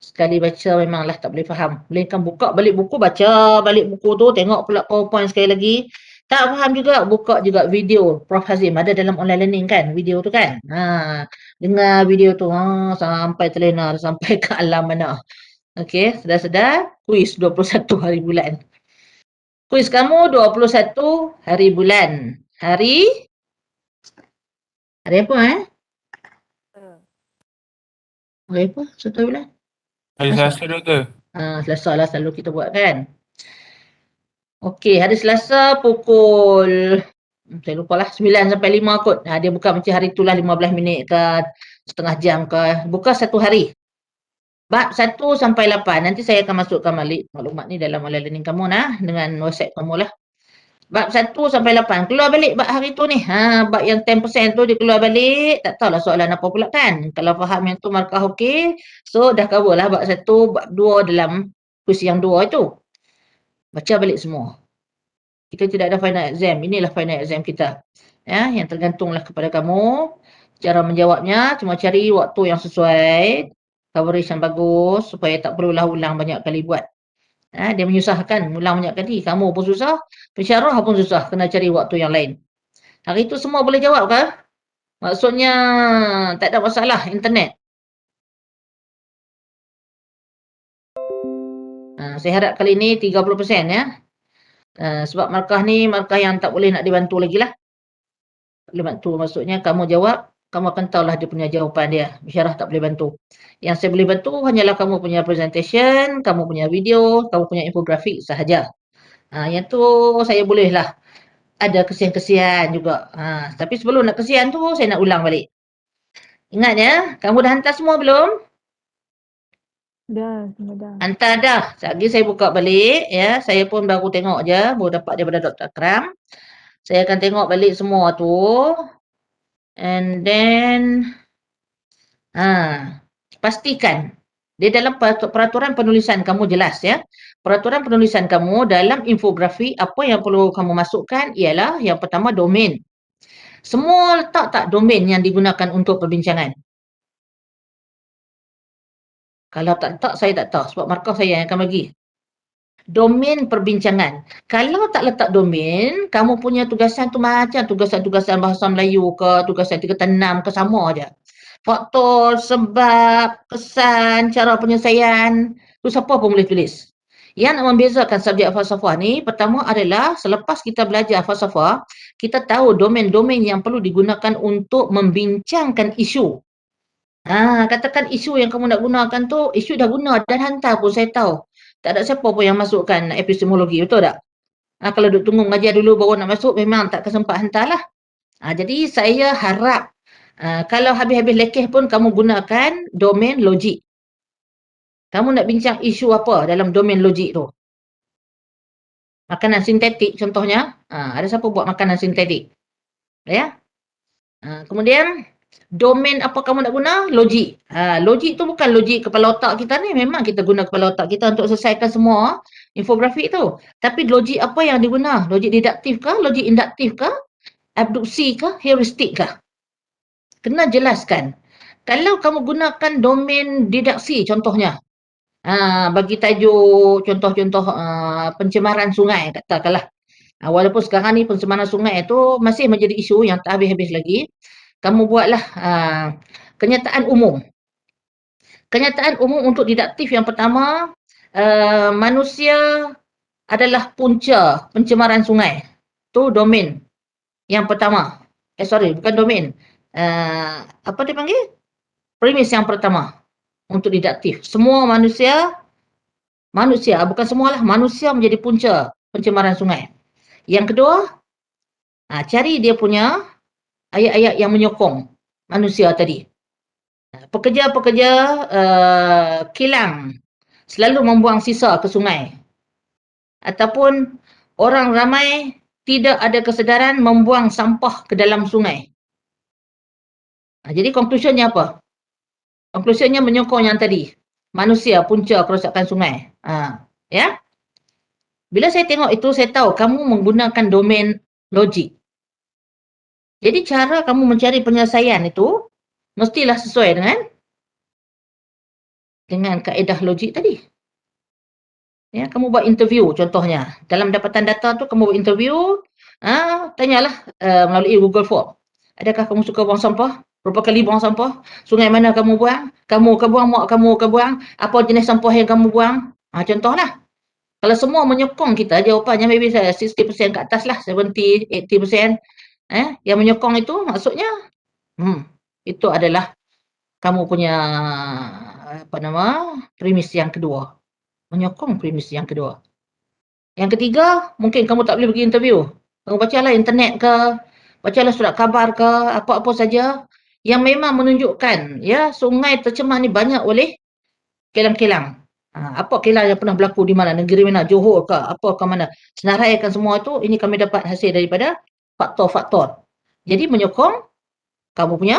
Sekali baca memanglah tak boleh faham. Melainkan buka balik buku, baca balik buku tu, tengok pula PowerPoint sekali lagi. Tak faham juga, buka juga video. Prof Hazim ada dalam online learning kan, video tu kan. Dengar video tu sampai terlena, sampai ke alam mana. Okey, sedar-sedar, kuis 21 hari bulan. Kuis kamu 21 hari bulan. Hari apa Hari apa? 1 hari bulan? Hari Selasa doktor. Selasa lah selalu kita buat kan. Okey, hari Selasa pukul saya lupa lah 9 sampai 5 kot. Dia buka macam hari itulah 15 minit ke setengah jam ke. Buka satu hari. Bab 1 sampai 8. Nanti saya akan masukkan balik maklumat ni dalam online learning kamu dengan WhatsApp kamu lah. Bab 1 sampai 8. Keluar balik bab hari tu ni. Bab yang 10% tu dia keluar balik. Tak tahulah soalan apa pula kan. Kalau faham yang tu markah okey. So dah cover lah bab 1, bab 2 dalam kuis yang 2 itu. Baca balik semua. Kita tidak ada final exam. Inilah final exam kita. Ya, yang tergantunglah kepada kamu. Cara menjawabnya cuma cari waktu yang sesuai. Coverage yang bagus supaya tak perlulah ulang banyak kali buat. Dia menyusahkan, ulang banyak kali. Kamu pun susah, pensyarah pun susah. Kena cari waktu yang lain. Hari itu semua boleh jawab ke? Maksudnya tak ada masalah internet. Saya harap kali ini 30% ya. Sebab markah ni markah yang tak boleh nak dibantu lagi lah. Boleh bantu maksudnya kamu jawab, kamu akan tahulah dia punya jawapan dia. Pensyarah tak boleh bantu. Yang saya boleh bantu hanyalah kamu punya presentation, kamu punya video, kamu punya infografik sahaja. Yang tu saya bolehlah ada kesian-kesian juga. Tapi sebelum nak kesian tu saya nak ulang balik. Ingat ya, kamu dah hantar semua belum? Dah, semua dah. Hantar dah. Sekejap lagi saya buka balik ya. Saya pun baru tengok je, baru dapat daripada Dr. Akram. Saya akan tengok balik semua tu. And then pastikan dia dalam peraturan penulisan kamu jelas ya. Peraturan penulisan kamu dalam infografi apa yang perlu kamu masukkan ialah yang pertama domain. Semua letak tak domain yang digunakan untuk perbincangan? Kalau tak letak saya tak tahu sebab markah saya yang akan bagi. Domain perbincangan. Kalau tak letak domain, kamu punya tugasan tu macam tugasan-tugasan bahasa Melayu ke, tugasan 3 6 ke sama aja. Faktor, sebab, kesan, cara penyelesaian, tu siapa pun boleh tulis. Yang nak membezakan subjek falsafah ni, pertama adalah selepas kita belajar falsafah, kita tahu domain-domain yang perlu digunakan untuk membincangkan isu. Katakan isu yang kamu nak gunakan tu, isu dah guna dan hantar pun saya tahu. Tak ada siapa pun yang masukkan epistemologi, betul tak? Kalau duk tunggu mengajar dulu baru nak masuk, memang tak kesempat hantarlah. Jadi saya harap kalau habis-habis lekeh pun kamu gunakan domain logik. Kamu nak bincang isu apa dalam domain logik tu? Makanan sintetik contohnya. Ada siapa buat makanan sintetik? Ya. Kemudian domain apa kamu nak guna? Logik. Logik tu bukan logik kepala otak kita ni. Memang kita guna kepala otak kita untuk selesaikan semua infografik tu. Tapi logik apa yang diguna? Logik diduktif ke? Logik induktif ke? Abduksi ke? Heuristik ke? Kena jelaskan. Kalau kamu gunakan domain didaksi contohnya. Bagi tajuk contoh-contoh pencemaran sungai katakanlah. Walaupun sekarang ni pencemaran sungai itu masih menjadi isu yang tak habis-habis lagi. Kamu buatlah kenyataan umum. Kenyataan umum untuk diduktif yang pertama, manusia adalah punca pencemaran sungai. Itu domain yang pertama. Bukan domain. Apa dia panggil? Premis yang pertama untuk diduktif. Semua manusia, bukan semualah, manusia menjadi punca pencemaran sungai. Yang kedua, cari dia punya ayat-ayat yang menyokong manusia tadi. Pekerja-pekerja kilang selalu membuang sisa ke sungai. Ataupun orang ramai tidak ada kesedaran membuang sampah ke dalam sungai. Jadi konklusinya apa? Konklusinya menyokong yang tadi. Manusia punca kerosakan sungai. Ya. Bila saya tengok itu, saya tahu kamu menggunakan domain logik. Jadi cara kamu mencari penyelesaian itu mestilah sesuai dengan dengan kaedah logik tadi. Ya, kamu buat interview contohnya. Dalam dapatan data tu kamu buat interview, tanyalah melalui Google Form. Adakah kamu suka buang sampah? Berapa kali buang sampah? Sungai mana kamu buang? Kamu ke buang, mak kamu ke buang? Apa jenis sampah yang kamu buang? Contohlah. Kalau semua menyokong kita, jawapannya maybe 60% ke atas lah, 70, 80%. Yang menyokong itu maksudnya, itu adalah kamu punya premis yang kedua. Menyokong premis yang kedua. Yang ketiga, mungkin kamu tak boleh pergi interview. Kamu bacalah internet ke, bacalah surat khabar ke, apa-apa saja yang memang menunjukkan ya sungai tercemar ni banyak oleh kilang-kilang. Apa kilang yang pernah berlaku di mana, negeri mana, Johor ke, apa ke mana. Senaraikan semua itu, ini kami dapat hasil daripada faktor-faktor. Jadi menyokong kamu punya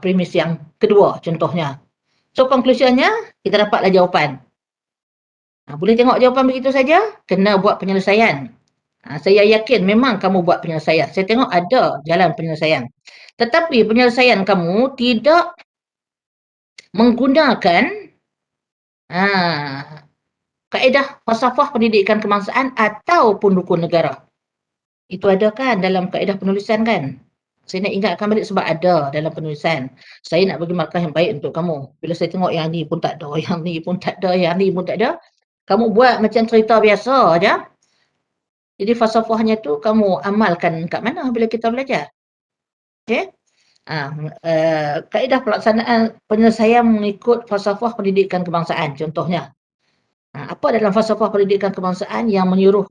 premis yang kedua contohnya. So, konklusinya, kita dapatlah jawapan. Boleh tengok jawapan begitu saja? Kena buat penyelesaian. Saya yakin memang kamu buat penyelesaian. Saya tengok ada jalan penyelesaian. Tetapi penyelesaian kamu tidak menggunakan kaedah falsafah pendidikan kebangsaan ataupun rukun negara. Itu ada kan dalam kaedah penulisan kan? Saya nak ingatkan balik sebab ada dalam penulisan. Saya nak bagi markah yang baik untuk kamu. Bila saya tengok yang ni pun tak ada, yang ni pun tak ada, yang ni pun tak ada. Kamu buat macam cerita biasa aja. Jadi falsafahnya tu kamu amalkan kat mana bila kita belajar. Okey? Kaedah pelaksanaan penyelesaian mengikut falsafah pendidikan kebangsaan contohnya. Apa dalam falsafah pendidikan kebangsaan yang menyuruh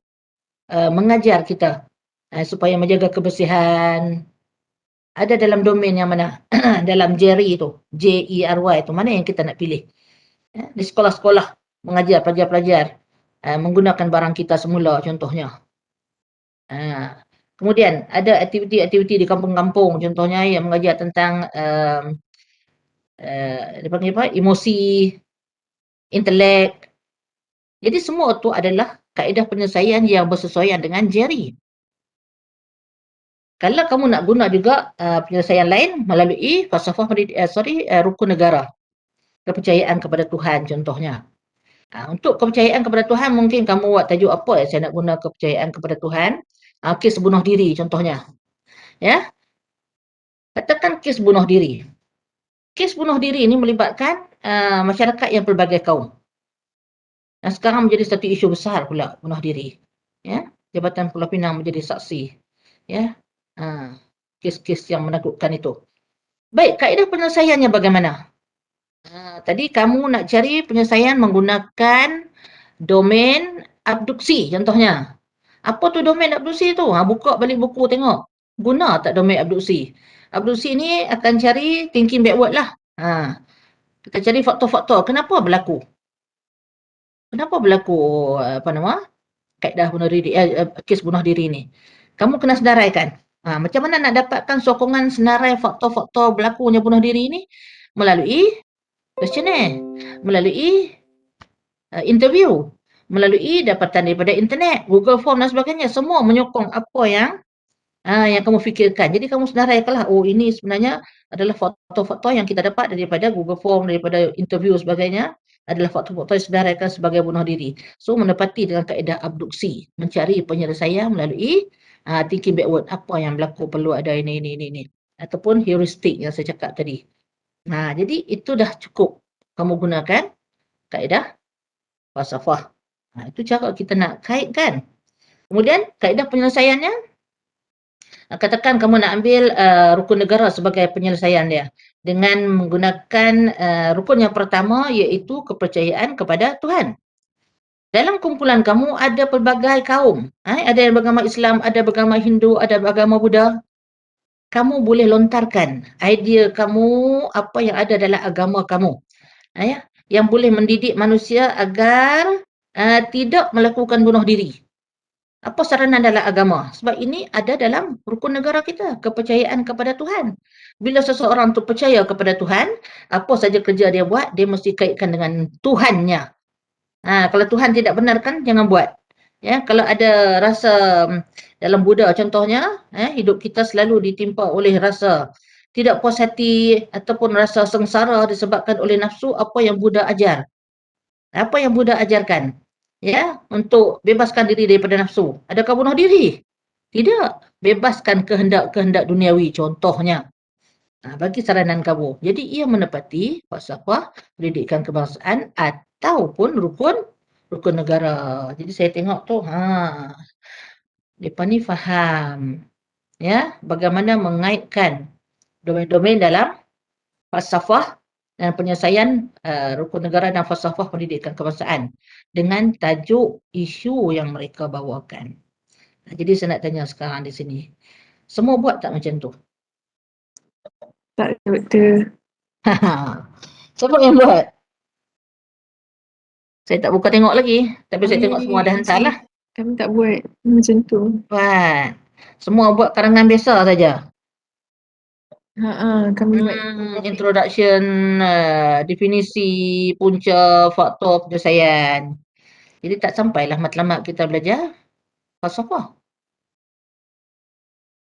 mengajar kita supaya menjaga kebersihan. Ada dalam domain yang mana? Dalam JERY tu, JERY tu, mana yang kita nak pilih? Di sekolah-sekolah mengajar pelajar-pelajar menggunakan barang kita semula contohnya. Kemudian ada aktiviti-aktiviti di kampung-kampung contohnya yang mengajar tentang dipanggil apa? Emosi, intelek. Jadi semua itu adalah kaedah penyelesaian yang bersesuaian dengan JERY. Kalau kamu nak guna juga penyelesaian lain melalui falsafah rukun negara. Kepercayaan kepada Tuhan contohnya. Untuk kepercayaan kepada Tuhan mungkin kamu buat tajuk apa saya nak guna kepercayaan kepada Tuhan. Kes bunuh diri contohnya. Ya. Katakan kes bunuh diri. Kes bunuh diri ini melibatkan masyarakat yang pelbagai kaum. Dan sekarang menjadi satu isu besar pula bunuh diri. Ya. Jabatan Pulau Pinang menjadi saksi. Ya. Kes-kes yang menakutkan itu. Baik, kaedah penyelesaiannya bagaimana? Tadi kamu nak cari penyelesaian menggunakan domain abduksi contohnya. Apa tu domain abduksi tu? Buka balik buku tengok. Guna tak domain abduksi? Abduksi ni akan cari thinking backward lah. Kita cari faktor-faktor. Kenapa berlaku? Kenapa berlaku kaedah bunuh diri, kes bunuh diri ni? Kamu kena senaraikan. Macam mana nak dapatkan sokongan senarai faktor-faktor berlakunya bunuh diri ni? Melalui questionnaire, melalui interview, melalui dapatan daripada internet, Google Form dan sebagainya. Semua menyokong apa yang kamu fikirkan. Jadi kamu senaraikanlah, ini sebenarnya adalah faktor-faktor yang kita dapat daripada Google Form, daripada interview sebagainya, adalah faktor-faktor yang senaraikan sebagai bunuh diri. So menepati dengan kaedah abduksi, mencari penyelesaian melalui thinking backward, apa yang berlaku, perlu ada ini. Ataupun heuristik yang saya cakap tadi. Jadi itu dah cukup kamu gunakan kaedah falsafah. Itu cara kita nak kaitkan. Kemudian kaedah penyelesaiannya, katakan kamu nak ambil rukun negara sebagai penyelesaian dia. Dengan menggunakan rukun yang pertama iaitu kepercayaan kepada Tuhan. Dalam kumpulan kamu ada pelbagai kaum. Ada yang beragama Islam, ada beragama Hindu, ada beragama Buddha. Kamu boleh lontarkan idea kamu, apa yang ada dalam agama kamu. Yang boleh mendidik manusia agar tidak melakukan bunuh diri. Apa saranan dalam agama? Sebab ini ada dalam rukun negara kita, kepercayaan kepada Tuhan. Bila seseorang tu percaya kepada Tuhan, apa saja kerja dia buat, dia mesti kaitkan dengan Tuhannya. Kalau Tuhan tidak benarkan, jangan buat. Ya, kalau ada rasa dalam Buddha contohnya, hidup kita selalu ditimpa oleh rasa tidak puas hati ataupun rasa sengsara disebabkan oleh nafsu, apa yang Buddha ajar? Apa yang Buddha ajarkan? Ya, untuk bebaskan diri daripada nafsu. Adakah bunuh diri? Tidak. Bebaskan kehendak-kehendak duniawi contohnya. Bagi saranan kamu. Jadi ia menepati falsafah pendidikan kebangsaan ataupun rukun negara. Jadi saya tengok tu, mereka ni faham ya bagaimana mengaitkan domain-domain dalam falsafah dan penyelesaian rukun negara dan falsafah pendidikan kebangsaan dengan tajuk isu yang mereka bawakan. Jadi saya nak tanya sekarang di sini, semua buat tak macam tu? Tak, doktor. Siapa yang buat? Saya tak buka tengok lagi, tapi saya tengok semua ada hantar lah. Kami tak buat macam tu. Buat. Semua buat karangan biasa saja. Kami buat Introduction, definisi, punca, faktor penyelesaian. Jadi tak sampailah matlamat kita belajar falsafah.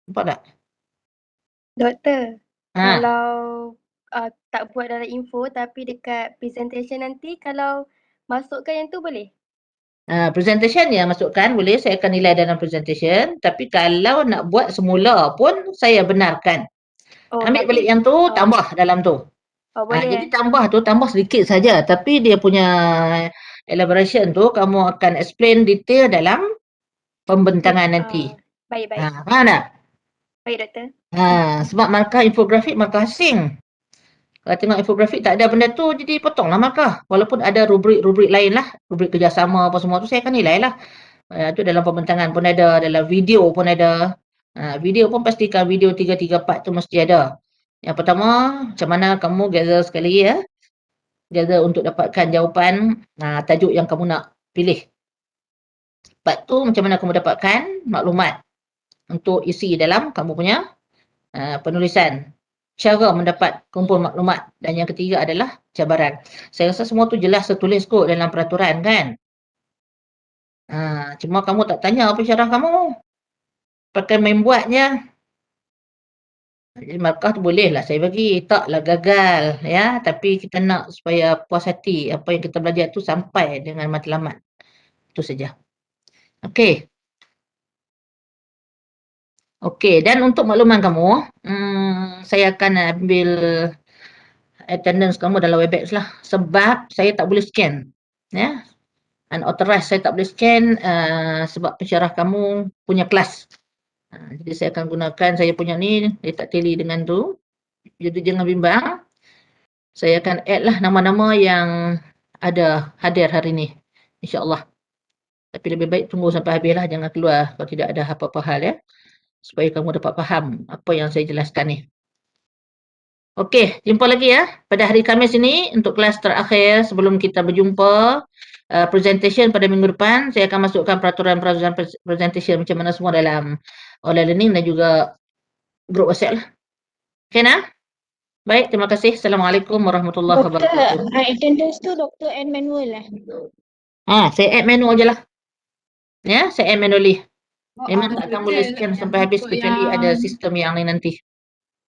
Nampak tak? Doktor, Ha. kalau tak buat dalam info tapi dekat presentation nanti kalau masukkan yang tu boleh? Presentation yang masukkan boleh, saya akan nilai dalam presentation. Tapi kalau nak buat semula pun saya benarkan. Ambil balik yang tu, tambah dalam tu. Boleh. Jadi tambah sedikit saja. Tapi dia punya elaboration tu kamu akan explain detail dalam pembentangan nanti. Baik. Faham tak? Baik, doktor. Sebab markah infografik markah asing. Kalau tengok infografik tak ada benda tu, jadi potonglah markah. Walaupun ada rubrik-rubrik lain lah. Rubrik kerjasama apa semua tu saya akan nilai lah. Itu dalam pembentangan pun ada, dalam video pun ada. Video pun pastikan video 3 part tu mesti ada. Yang pertama, macam mana kamu gather sekali ya. Gather untuk dapatkan jawapan tajuk yang kamu nak pilih. Part tu macam mana kamu dapatkan maklumat untuk isi dalam kamu punya penulisan. Cara mendapat kumpul maklumat. Dan yang ketiga adalah cabaran. Saya rasa semua tu jelas tertulis kot dalam peraturan kan. Cuma kamu tak tanya apa syarah kamu. Pakai main buatnya. Jadi markah tu boleh lah saya bagi. Taklah gagal ya. Tapi kita nak supaya puas hati apa yang kita belajar tu sampai dengan matlamat. Itu saja. Okey. Okey, dan untuk makluman kamu, saya akan ambil attendance kamu dalam Webex lah. Sebab saya tak boleh scan. Ya. Unauthorized saya tak boleh scan sebab pensyarah kamu punya kelas. Jadi saya akan gunakan saya punya ni, dia tak tally dengan tu. Jadi jangan bimbang. Saya akan add lah nama-nama yang ada hadir hari ni. InsyaAllah. Tapi lebih baik tunggu sampai habis lah. Jangan keluar kalau tidak ada apa-apa hal ya. Supaya kamu dapat faham apa yang saya jelaskan ni. Okey, jumpa lagi ya pada hari Khamis ini untuk kelas terakhir sebelum kita berjumpa. Presentation pada minggu depan, saya akan masukkan peraturan presentation macam mana semua dalam online learning dan juga grup WhatsApp lah. Okey nah? Baik, terima kasih. Assalamualaikum warahmatullahi wabarakatuh. Doktor, attendance tu doktor add manual lah. Saya add manual je lah. Ya, saya add manually. Memang tak akan boleh scan sampai habis kecuali ada sistem yang lain nanti.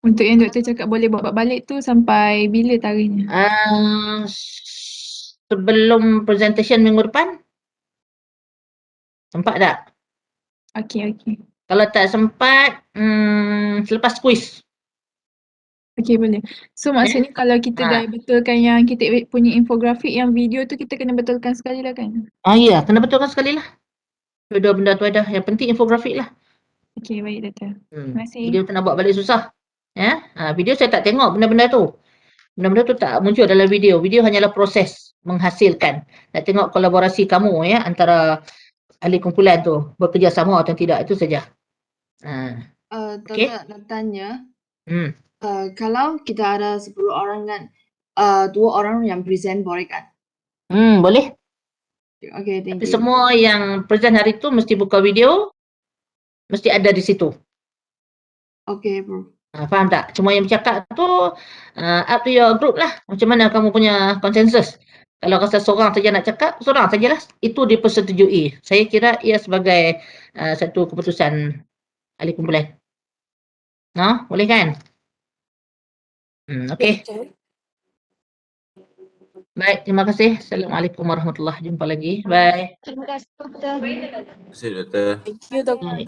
Untuk yang doktor cakap boleh bawa balik tu sampai bila tarikhnya? Sebelum presentation minggu depan. Sempat tak? Okey. Kalau tak sempat, selepas kuis. Okey, boleh. So maksudnya kalau kita dah betulkan yang kita punya infografik, yang video tu kita kena betulkan sekali lah kan? Ya, kena betulkan sekali lah. Dua benda tu ada. Yang penting infografik lah. Okey, baik doktor. Terima kasih. Video tu nak buat balik susah. Ya, video saya tak tengok benda-benda tu. Benda-benda tu tak muncul dalam video. Video hanyalah proses menghasilkan. Nak tengok kolaborasi kamu ya antara ahli kumpulan tu bekerjasama atau tidak, itu saja. Doktor nak tanya, Kalau kita ada 10 orang kan, 2 orang yang present boleh kan? Boleh. Okay, thank Tapi you. semua yang present hari tu mesti buka video, mesti ada di situ. Okay, bro. Faham tak? Cuma yang bercakap tu up to your group lah. Macam mana kamu punya konsensus. Kalau rasa seorang saja nak cakap, seorang sajalah. Itu dipersetujui. Saya kira ia sebagai satu keputusan ahli kumpulan. Boleh kan? Okey. Baik, terima kasih. Assalamualaikum warahmatullahi. Jumpa lagi. Bye. Terima kasih doktor. Terima kasih, doktor. Thank you, doktor. Baik.